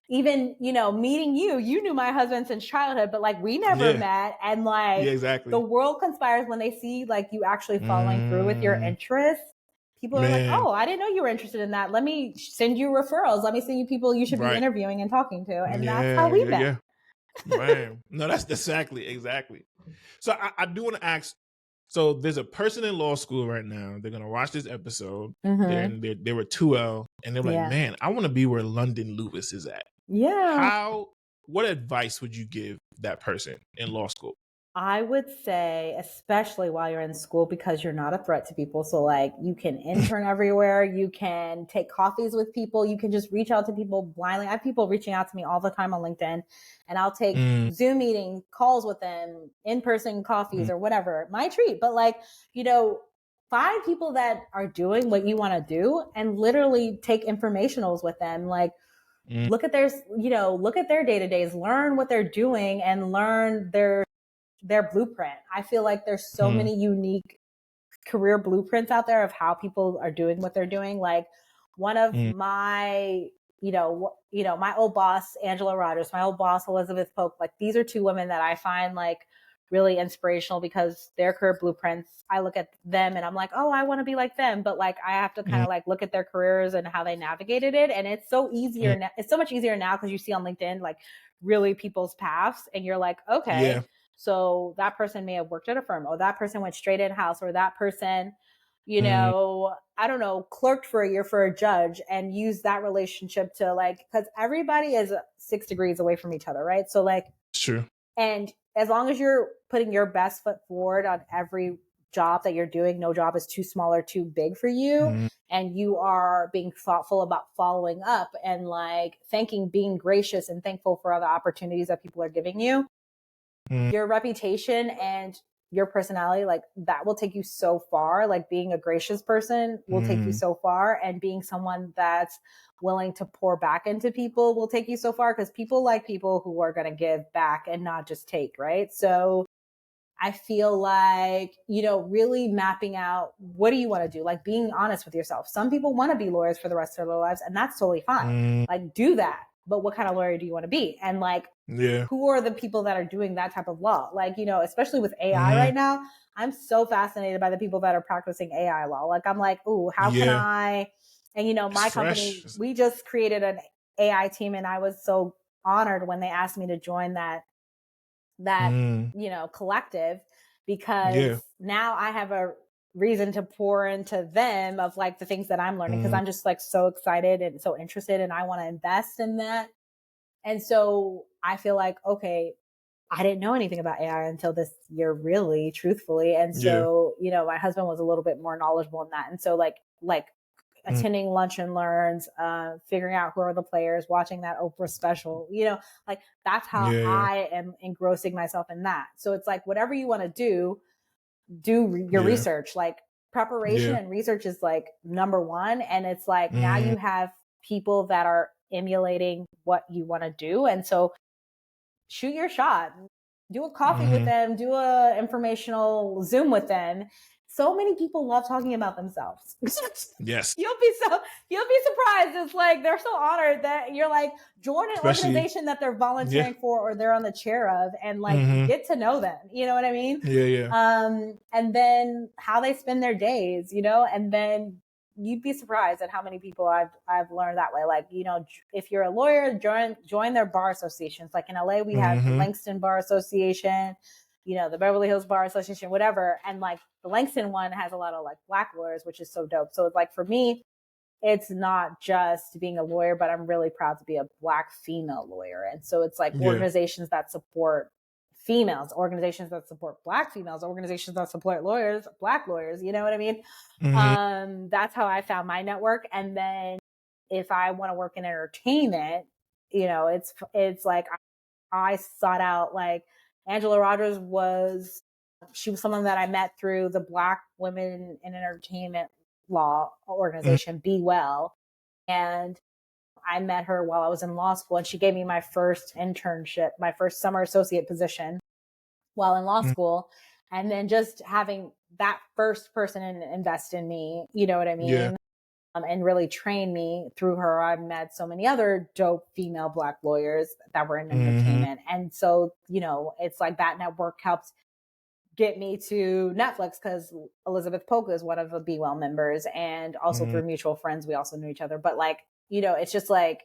even, meeting you knew my husband since childhood, but like we never met. And like exactly. the world conspires when they see like you actually following through with your interests. People are like, oh, I didn't know you were interested in that. Let me send you referrals. Let me send you people you should be interviewing and talking to. And that's how we met. Man. No, that's exactly. So I do want to ask, so there's a person in law school right now. They're going to watch this episode. They were 2L and they're like, man, I want to be where London Lewis is at. Yeah. What advice would you give that person in law school? I would say, especially while you're in school, because you're not a threat to people. So like you can intern everywhere. You can take coffees with people. You can just reach out to people blindly. I have people reaching out to me all the time on LinkedIn, and I'll take Zoom meeting calls with them, in-person coffees or whatever. My treat. But like, find people that are doing what you want to do and literally take informationals with them. Like, look at their day-to-days, learn what they're doing and learn their blueprint. I feel like there's so many unique career blueprints out there of how people are doing what they're doing. Like one of my, my old boss, Angela Rogers, my old boss, Elizabeth Pope, like these are two women that I find like really inspirational because their career blueprints, I look at them and I'm like, oh, I want to be like them. But like, I have to kind of like look at their careers and how they navigated it. And it's so easier now. It's so much easier now because you see on LinkedIn, like really people's paths and you're like, okay, so that person may have worked at a firm, or that person went straight in-house, or that person, I don't know, clerked for a year for a judge and used that relationship to like, because everybody is 6 degrees away from each other, right? So like, true. And as long as you're putting your best foot forward on every job that you're doing, no job is too small or too big for you. And you are being thoughtful about following up and like being gracious and thankful for other opportunities that people are giving you. Your reputation and your personality, like that will take you so far. Like being a gracious person will take you so far, and being someone that's willing to pour back into people will take you so far, because people like people who are going to give back and not just take, right? So I feel like, really mapping out, what do you want to do? Like being honest with yourself. Some people want to be lawyers for the rest of their lives, and that's totally fine. Like do that. But what kind of lawyer do you want to be? And like, who are the people that are doing that type of law? Like, especially with AI right now, I'm so fascinated by the people that are practicing AI law. Like, I'm like, ooh, how can I? And, my company, we just created an AI team, and I was so honored when they asked me to join that collective, because now I have a reason to pour into them of like the things that I'm learning, because I'm just like so excited and so interested, and I want to invest in that. And so I feel like, okay, I didn't know anything about AI until this year, really, truthfully. And so, my husband was a little bit more knowledgeable in that. And so like attending lunch and learns, figuring out who are the players, watching that Oprah special, like that's how I am engrossing myself in that. So it's like, whatever you want to do your research, like preparation and research is like number one. And it's like, now you have people that are emulating what you want to do. And so shoot your shot, do a coffee with them, do a informational Zoom with them. So many people love talking about themselves. Yes. You'll be surprised. It's like, they're so honored that you're like, join an organization that they're volunteering for, or they're on the chair of, and like get to know them. You know what I mean? And then how they spend their days, and then you'd be surprised at how many people I've learned that way. Like, if you're a lawyer, join their bar associations. Like in LA, we have the Langston Bar Association, the Beverly Hills Bar Association, whatever. And like the Langston one has a lot of like Black lawyers, which is so dope. So it's like, for me, it's not just being a lawyer, but I'm really proud to be a Black female lawyer. And so it's like organizations that support females, organizations that support Black females, organizations that support lawyers, Black lawyers, you know what I mean? That's how I found my network. And then if I want to work in entertainment, it's like I sought out, like Angela Rogers she was someone that I met through the Black Women in Entertainment Law organization, Be Well. And I met her while I was in law school, and she gave me my first internship, my first summer associate position while in law school. And then just having that first person invest in me, you know what I mean? and really trained me. Through her, I met so many other dope female Black lawyers that were in entertainment. And so, you know, it's like that network helps get me to Netflix because Elizabeth Polka is one of the Be Well members, and also through mutual friends, we also knew each other. But like, you know, it's just like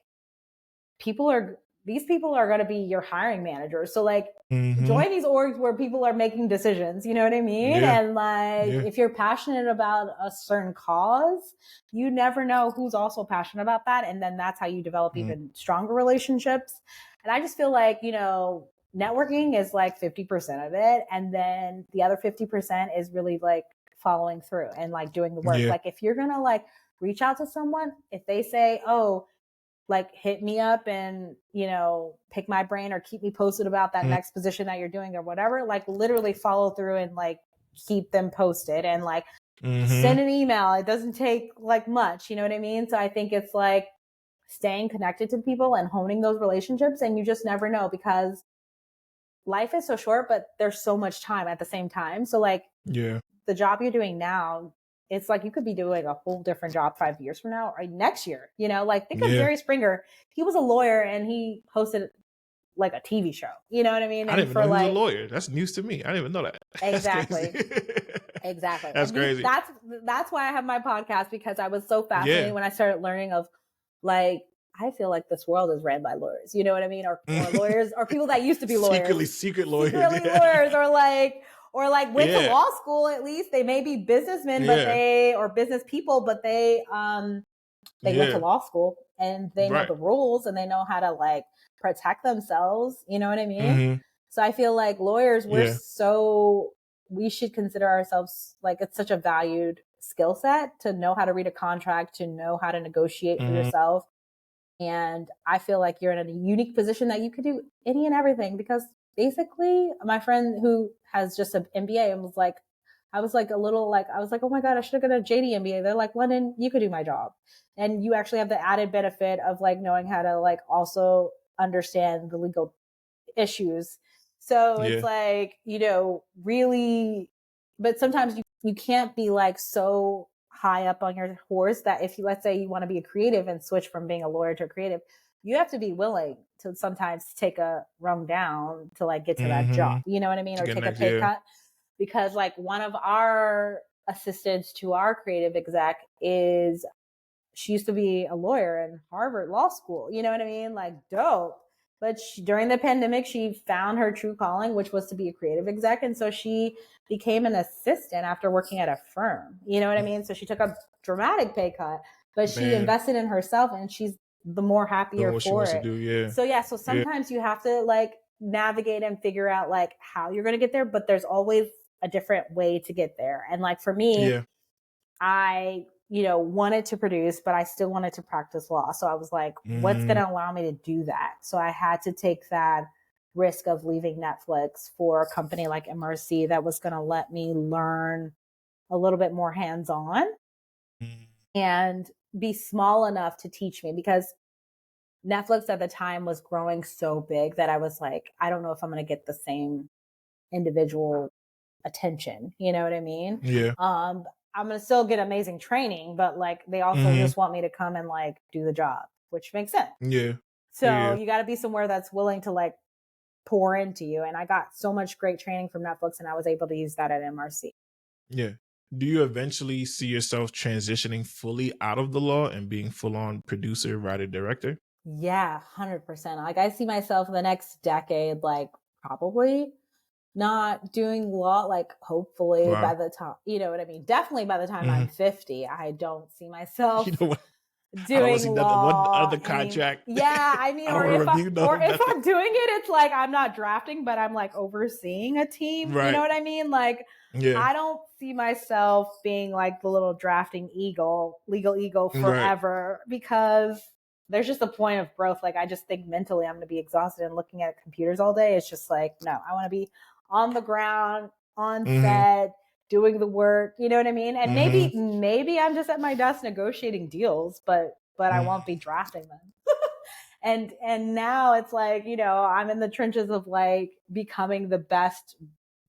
these people are going to be your hiring managers. So like, join these orgs where people are making decisions, you know what I mean? Yeah. And like, if you're passionate about a certain cause, you never know who's also passionate about that. And then that's how you develop even stronger relationships. And I just feel like, you know, networking is like 50% of it. And then the other 50% is really like following through and like doing the work. Yeah. Like if you're going to like reach out to someone, if they say, oh, like hit me up and, you know, pick my brain or keep me posted about that next position that you're doing or whatever, like literally follow through and like keep them posted and like send an email. It doesn't take like much, you know what I mean? So I think it's like staying connected to people and honing those relationships. And you just never know because life is so short, but there's so much time at the same time. So like the job you're doing now, it's like you could be doing a whole different job 5 years from now or next year, you know, like think of Jerry Springer. He was a lawyer and he hosted like a TV show, you know what I mean? I didn't even know he was a lawyer. That's news to me. I didn't even know that. Exactly. Exactly. That's crazy. That's why I have my podcast, because I was so fascinated when I started learning of like, I feel like this world is ran by lawyers, you know what I mean? Or lawyers or people that used to be lawyers. Secret lawyers. Lawyers or like went to law school. At least they may be businessmen, but or business people, but they went to law school and they know the rules and they know how to like protect themselves. You know what I mean? So I feel like lawyers, we should consider ourselves like it's such a valued skill set to know how to read a contract, to know how to negotiate for yourself. And I feel like you're in a unique position that you could do any and everything, because basically my friend who has just an MBA and was like, I was like, oh my God, I should have got a JD MBA. They're like, London, you could do my job. And you actually have the added benefit of like knowing how to like also understand the legal issues. So it's like, you know, really, but sometimes you can't be like so high up on your horse that if you, let's say you want to be a creative and switch from being a lawyer to a creative, you have to be willing to sometimes take a rung down to like get to that job. You know what I mean? Or take a pay cut. Because like one of our assistants to our creative exec she used to be a lawyer in Harvard Law School. You know what I mean? Like dope. But during the pandemic, she found her true calling, which was to be a creative exec. And so she became an assistant after working at a firm. You know what I mean? So she took a dramatic pay cut, but she invested in herself and she's the more happier for it. So sometimes you have to like navigate and figure out like how you're going to get there, but there's always a different way to get there. And like for me, I, you know, wanted to produce, but I still wanted to practice law. So I was like, what's going to allow me to do that? So I had to take that risk of leaving Netflix for a company like MRC that was going to let me learn a little bit more hands-on and be small enough to teach me, because Netflix at the time was growing so big that I was like, I don't know if I'm going to get the same individual attention. You know what I mean? I'm going to still get amazing training, but like they also just want me to come and like do the job, which makes sense. So you got to be somewhere that's willing to like pour into you. And I got so much great training from Netflix and I was able to use that at MRC. Do you eventually see yourself transitioning fully out of the law and being full on producer, writer, director? Yeah, 100%. Like I see myself in the next decade, like probably not doing law, like hopefully by the time, you know what I mean? Definitely by the time I'm 50, I don't see myself doing law. One other contract. I mean, or if I'm doing it, it's like I'm not drafting, but I'm like overseeing a team. You know what I mean? Like I don't see myself being like the little drafting legal eagle forever, because there's just a point of growth. Like I just think mentally I'm going to be exhausted and looking at computers all day. It's just like, no, I want to be on the ground, on set, doing the work. You know what I mean? And maybe I'm just at my desk negotiating deals, but I won't be drafting them. and now it's like, you know, I'm in the trenches of like becoming the best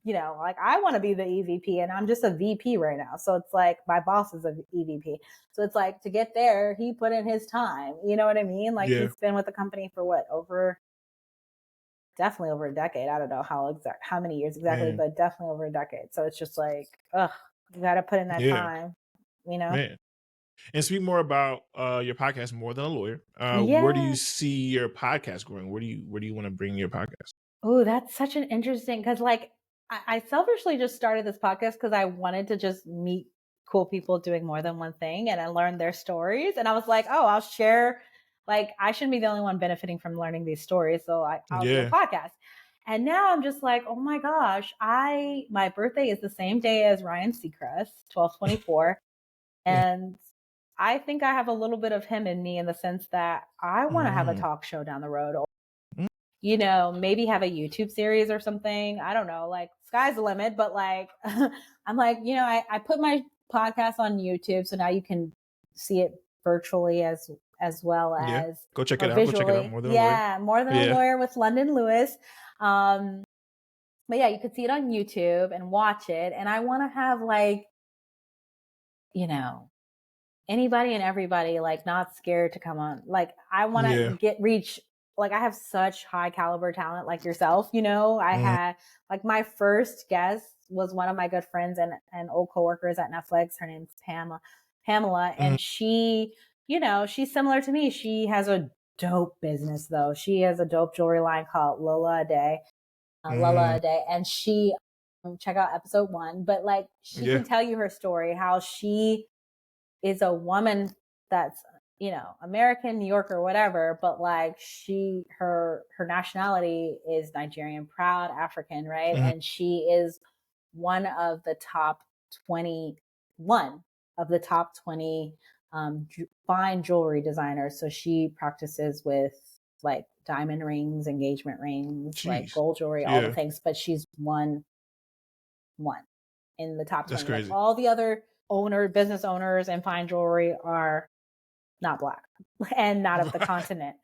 you know, like I want to be the EVP and I'm just a VP right now. So it's like my boss is an EVP. So it's like to get there, he put in his time. You know what I mean? Like he's been with the company for what, definitely over a decade. I don't know how many years exactly, but definitely over a decade. So it's just like, ugh, you got to put in that time, you know? Man. And speak more about your podcast, More Than a Lawyer. Where do Yeah. you see your podcast growing? Where do you want to bring your podcast? Oh, that's such an interesting, because like I selfishly just started this podcast because I wanted to just meet cool people doing more than one thing and I learned their stories. And I was like, oh, I'll share, like I shouldn't be the only one benefiting from learning these stories. So I'll do a podcast. And now I'm just like, oh my gosh, my birthday is the same day as Ryan Seacrest, 12/24. And I think I have a little bit of him in me in the sense that I want to have a talk show down the road, or, you know, maybe have a YouTube series or something. I don't know, like sky's the limit, but like, I'm like, you know, I put my podcast on YouTube. So now you can see it virtually as well as Go check it out. visually. Go check it out. More Than a Lawyer. More Than a Lawyer with London Lewis. But yeah, you could see it on YouTube and watch it. And I want to have like, you know, anybody and everybody, like not scared to come on. Like I want to reach, like I have such high caliber talent like yourself, you know. I had like my first guest was one of my good friends and old coworkers at Netflix. Her name's Pamela. And she, you know, she's similar to me. She has a dope business though. She has a dope jewelry line called Lola a Day. And she, check out episode 1, but like she can tell you her story, how she is a woman that's, you know, American, New Yorker, whatever, but like her nationality is Nigerian, proud African, right? And she is one of the top 21 of the top 20 fine jewelry designers. So she practices with like diamond rings, engagement rings, like gold jewelry, all the things, but she's one in the top 20. That's crazy. Like all the other business owners and fine jewelry are not Black and not of the continent.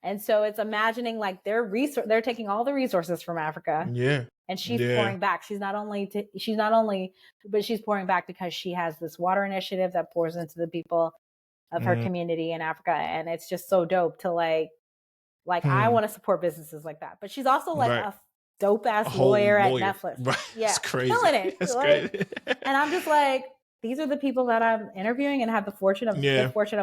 And so it's imagining like they're taking all the resources from Africa. And she's pouring back. She's pouring back because she has this water initiative that pours into the people of her community in Africa. And it's just so dope to like I want to support businesses like that. But she's also like a dope ass lawyer at Netflix. Right. Yeah. That's crazy. Killing it. That's like, crazy. And I'm just like, these are the people that I'm interviewing and have the fortune of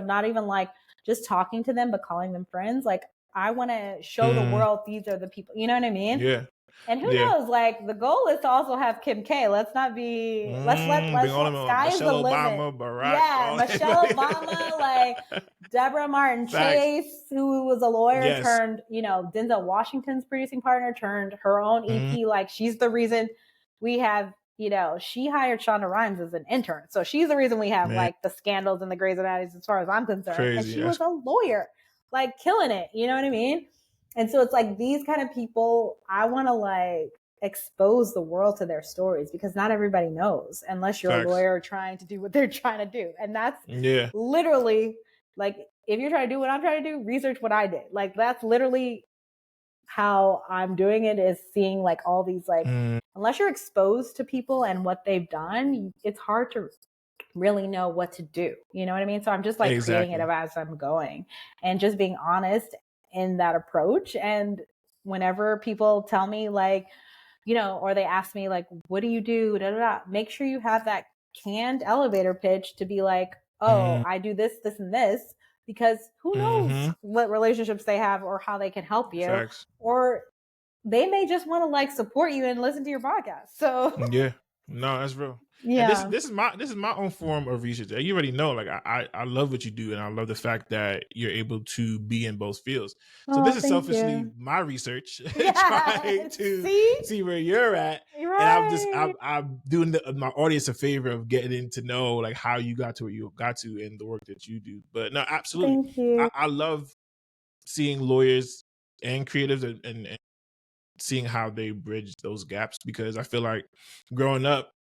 not even like just talking to them, but calling them friends. Like I want to show the world these are the people, you know what I mean? Yeah. And who knows? Like the goal is to also have Kim K. Let's not be. Let's sky's the limit. Barack, Michelle Obama, like Deborah Martin Chase, who was a lawyer, turned, you know, Denzel Washington's producing partner, turned her own EP. Like she's the reason we have. You know, she hired Shonda Rhimes as an intern, so she's the reason we have like the scandals and the Grey's Anatomy, as far as I'm concerned. And she was a lawyer, like killing it. You know what I mean? And so it's like these kind of people, I want to like expose the world to their stories because not everybody knows unless you're a lawyer trying to do what they're trying to do. And that's literally like, if you're trying to do what I'm trying to do, research what I did. Like that's literally how I'm doing it, is seeing like all these like, unless you're exposed to people and what they've done, it's hard to really know what to do. You know what I mean? So I'm just like creating it as I'm going and just being honest in that approach. And whenever people tell me like, you know, or they ask me like, what do you do? Da, da, da. Make sure you have that canned elevator pitch to be like, oh, I do this, this, and this, because who knows what relationships they have or how they can help you. Or they may just want to like support you and listen to your podcast. So no, that's real. Yeah. And this is my own form of research. You already know, like I love what you do, and I love the fact that you're able to be in both fields. So this is selfishly my research, trying to see where you're at. Right. And I'm doing my audience a favor of getting to know like how you got to where you got to in the work that you do. But no, absolutely. Thank you. I love seeing lawyers and creatives and seeing how they bridge those gaps, because I feel like growing up,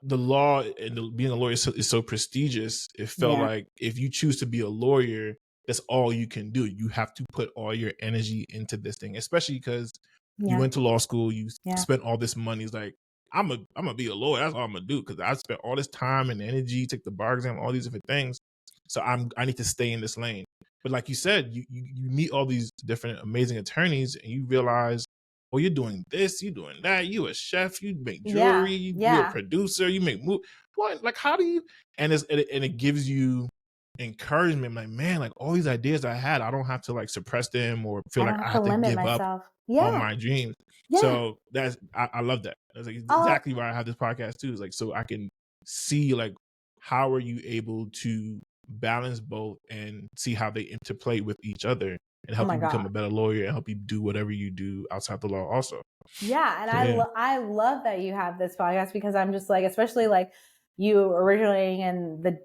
the law and being a lawyer is so prestigious. It felt like if you choose to be a lawyer, that's all you can do. You have to put all your energy into this thing, especially because you went to law school, you spent all this money. It's like, I'm gonna be a lawyer. That's all I'm gonna do because I spent all this time and energy, take the bar exam, all these different things. So I need to stay in this lane. But like you said, you meet all these different amazing attorneys, and you realize, oh, you're doing this, you're doing that. You a chef, you make jewelry, you're a producer, you make movies. What? Like, how do you? And it gives you encouragement. Like, man, like all these ideas I had, I don't have to like suppress them or feel like I have to limit give myself. up on my dreams. So that's I love that. That's like exactly why I have this podcast too. Is like so I can see like how are you able to balance both and see how they interplay with each other and help you become a better lawyer and help you do whatever you do outside the law also. Yeah, and I love that you have this podcast because I'm just like, especially like you originating in the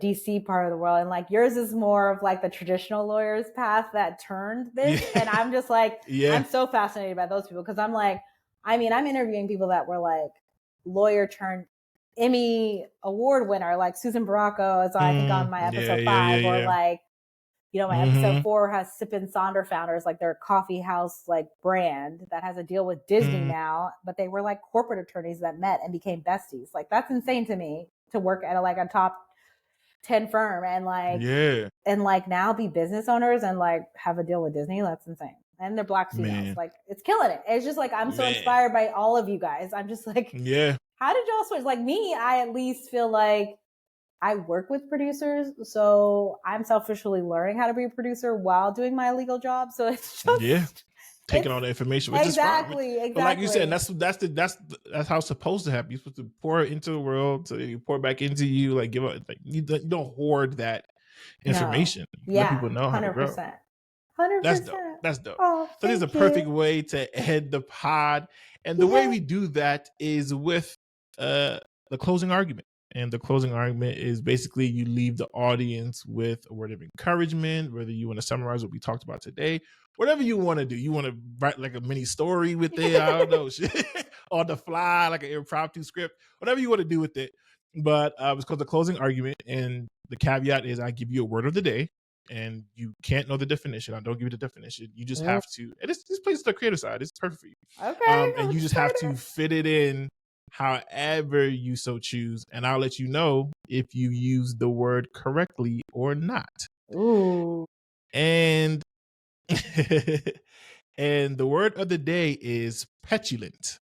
DC part of the world, and like yours is more of like the traditional lawyer's path that turned this, and I'm just like, I'm so fascinated by those people because I'm like, I mean, I'm interviewing people that were like lawyer turned Emmy award winner, like Susan Baracco is I think on my episode 5, or like, you know, my episode 4 has Sip and Sonder founders, like their coffee house like brand that has a deal with Disney now, but they were like corporate attorneys that met and became besties. Like that's insane to me to work at a top 10 firm and like now be business owners and like have a deal with Disney. That's insane. And they're Black females. Like it's killing it. It's just like I'm so inspired by all of you guys. I'm just like, how did y'all switch? Like me, I at least feel like I work with producers, so I'm selfishly learning how to be a producer while doing my legal job. So it's just taking all the information, which is fine. But like you said, that's how it's supposed to happen. You're supposed to pour it into the world, so you pour back into you. Like give up, like you don't hoard that information. No. Let people know 100%. How to grow. 100%. That's dope. That's dope. Oh, so this is a perfect way to end the pod, and the way we do that is with the closing argument. And the closing argument is basically you leave the audience with a word of encouragement, whether you want to summarize what we talked about today, whatever you want to do. You want to write like a mini story with it, I don't know, on the fly, like an impromptu script, whatever you want to do with it. But it's called the closing argument. And the caveat is I give you a word of the day and you can't know the definition. I don't give you the definition. You just have to, and this place is the creative side. It's perfect for you. Okay. And you just have to fit it in however you so choose, and I'll let you know if you use the word correctly or not. Ooh. And and the word of the day is petulant.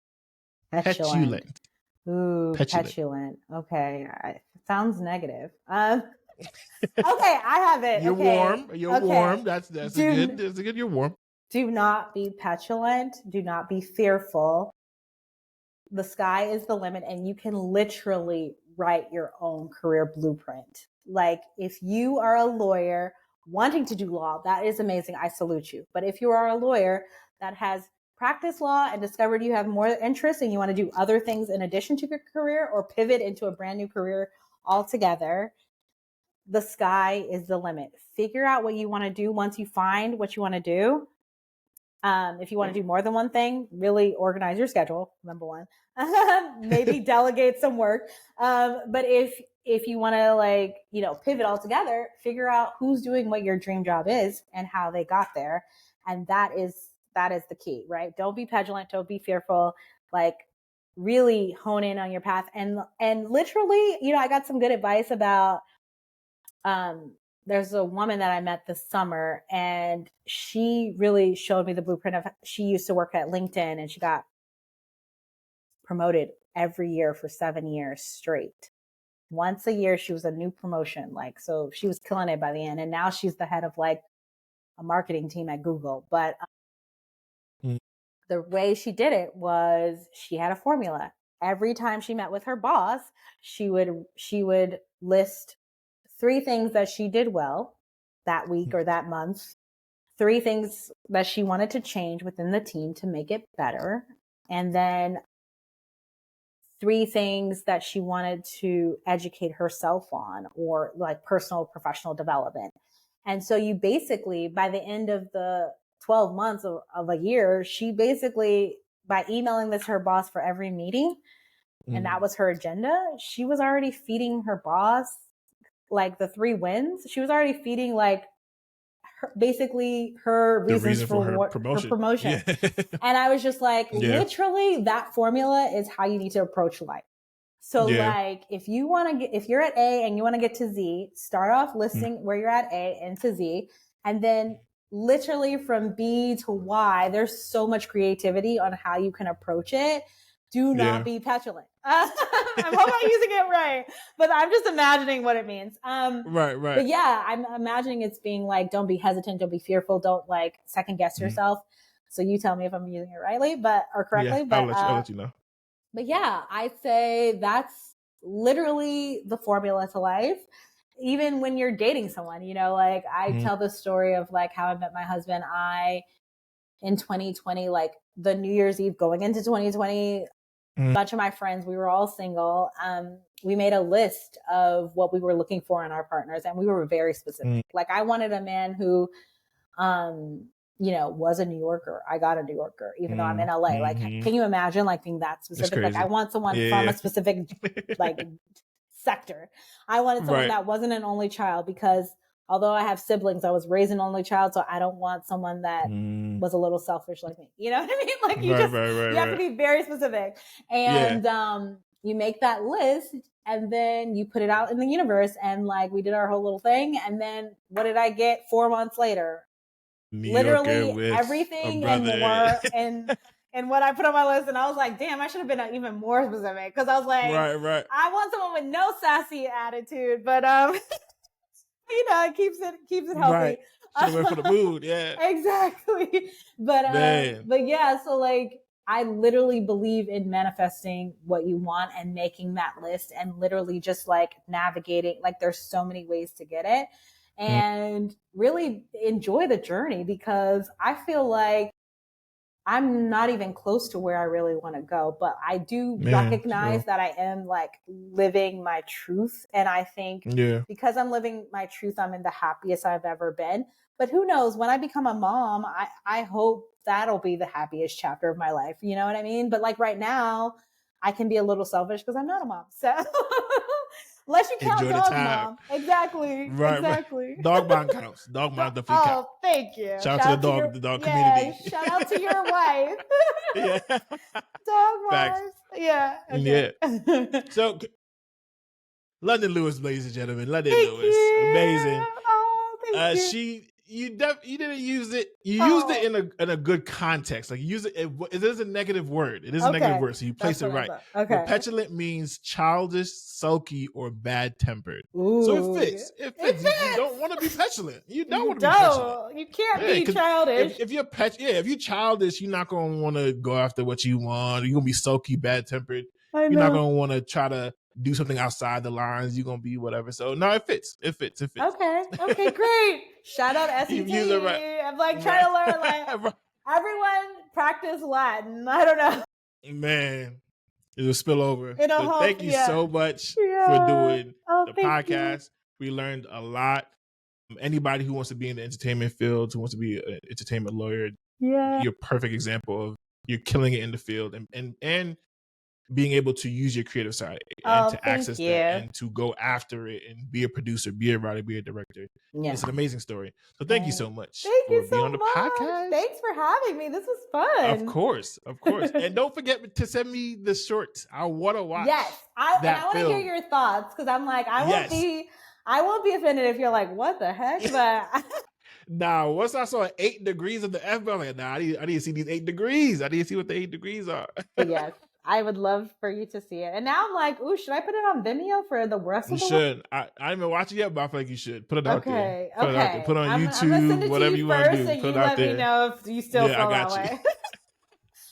Petulant. Ooh, petulant. Okay, sounds negative. Okay, I have it. You're warm. You're warm. That's a good. That's a good. You're warm. Do not be petulant. Do not be fearful. The sky is the limit, and you can literally write your own career blueprint. Like if you are a lawyer wanting to do law, that is amazing. I salute you. But if you are a lawyer that has practiced law and discovered you have more interest and you want to do other things in addition to your career or pivot into a brand new career altogether, the sky is the limit. Figure out what you want to do. Once you find what you want to do, if you want to do more than one thing, really organize your schedule, number one. Maybe delegate some work. But if you want to pivot altogether, figure out who's doing what your dream job is and how they got there. And that is the key, right? Don't be petulant. Don't be fearful. Like really hone in on your path. And literally, I got some good advice about, there's a woman that I met this summer and she really showed me the blueprint of, she used to work at LinkedIn and she got promoted every year for 7 years straight. Once a year, she was a new promotion. So she was killing it by the end. And now she's the head of a marketing team at Google. But the way she did it was she had a formula. Every time she met with her boss, she would list 3 things that she did well that week or that month, 3 things that she wanted to change within the team to make it better, and then 3 things that she wanted to educate herself on or personal professional development. And so you basically, by the end of the 12 months of a year, she basically, by emailing this to her boss for every meeting, and that was her agenda, she was already feeding her boss the 3 wins. She was already feeding basically her The reasons reason for her promotion. Yeah. And I was just like, Yeah. literally that formula is how you need to approach life. So like, if you're at A and you want to get to Z, start off listing where you're at A and to Z, and then literally from B to Y, there's so much creativity on how you can approach it. Do not be petulant. I hope I'm using it right, but I'm just imagining what it means. Right. But yeah, I'm imagining it's being like, don't be hesitant, don't be fearful, don't like second guess yourself. So you tell me if I'm using it rightly, or correctly. Yeah, but I'll let you know. But yeah, I'd say that's literally the formula to life. Even when you're dating someone, like I tell the story of like how I met my husband. In 2020, like the New Year's Eve going into 2020, a bunch of my friends, we were all single. We made a list of what we were looking for in our partners, and we were very specific. Like I wanted a man who, was a New Yorker. I got a New Yorker, even though I'm in LA. Like, can you imagine like being that specific? Like I want someone from a specific like sector. I wanted someone that wasn't an only child, because although I have siblings, I was raised an only child. So I don't want someone that was a little selfish like me. You know what I mean? Like you have to be very specific. And you make that list and then you put it out in the universe. And like we did our whole little thing. And then what did I get 4 months later? Literally everything and more and what I put on my list. And I was like, damn, I should have been even more specific, because I was like, I want someone with no sassy attitude, but it keeps it healthy. Right. Should have went for the mood. Yeah. Exactly. But yeah, so like I literally believe in manifesting what you want and making that list and literally just like navigating. Like there's so many ways to get it. And really enjoy the journey, because I feel like I'm not even close to where I really want to go, but I do recognize that I am like living my truth. And I think because I'm living my truth, I'm in the happiest I've ever been. But who knows, when I become a mom, I hope that'll be the happiest chapter of my life. You know what I mean? But like right now, I can be a little selfish because I'm not a mom. So unless you count dog mom. Exactly. Right, exactly. Right. Dog mom counts. Dog mom definitely counts. Oh, thank you. Shout out to the dog community. Shout out to your wife. Yeah. Dog wife. Yeah. Okay. Yeah. So London Lewis, ladies and gentlemen. London Lewis. Amazing. Oh, thank you. You didn't use it. You used it in a good context. Like you use it. It is a negative word. It is a negative word. So you place it right. Okay. But petulant means childish, sulky, or bad tempered. Ooh, so it fits. It fits. You don't want to be petulant. You don't want to be petulant. You can't be childish. If you're childish, you're not gonna want to go after what you want. You're gonna be sulky, bad tempered. You're not gonna want to try to do something outside the lines. You're gonna be whatever. So no, it fits. Okay, great. Shout out SET. Right. I'm like trying to learn like everyone practice Latin. I don't know. Man, it'll spill over. Thank you so much for doing the podcast. We learned a lot. Anybody who wants to be in the entertainment field, who wants to be an entertainment lawyer, you're a perfect example of you're killing it in the field and being able to use your creative side and to access that and to go after it and be a producer, be a writer, be a director. Yeah. It's an amazing story. So thank you so much for being on the podcast. Thanks for having me. This was fun. Of course. And don't forget to send me the shorts. I want to watch. Yes. I want to hear your thoughts, because I'm like, I won't be offended if you're like, what the heck? But nah, once I saw 8 degrees of the F, I'm like, nah, I need to see these 8 degrees. I need to see what the 8 degrees are. Yes. I would love for you to see it. And now I'm like, ooh, should I put it on Vimeo for the rest of the You should. I haven't watched it yet, but I feel like you should. Put it out there. Put it out there. Put it on YouTube, whatever you want to do. Put it out there. Let me know if you still feel that way.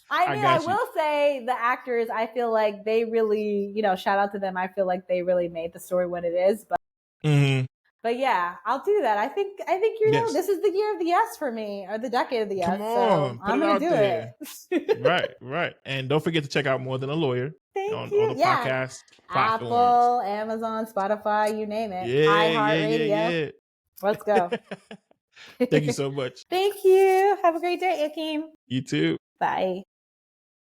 I will say the actors, I feel like they really, shout out to them. I feel like they really made the story what it is. But But yeah, I'll do that. I think this is the year of the yes for me, or the decade of the yes. Come on, so I'm gonna do it. Right. And don't forget to check out More Than a Lawyer on the podcast platforms. Apple, Amazon, Spotify, you name it. iHeartRadio. Yeah. Let's go. Thank you so much. Thank you. Have a great day, Akeem. You too. Bye.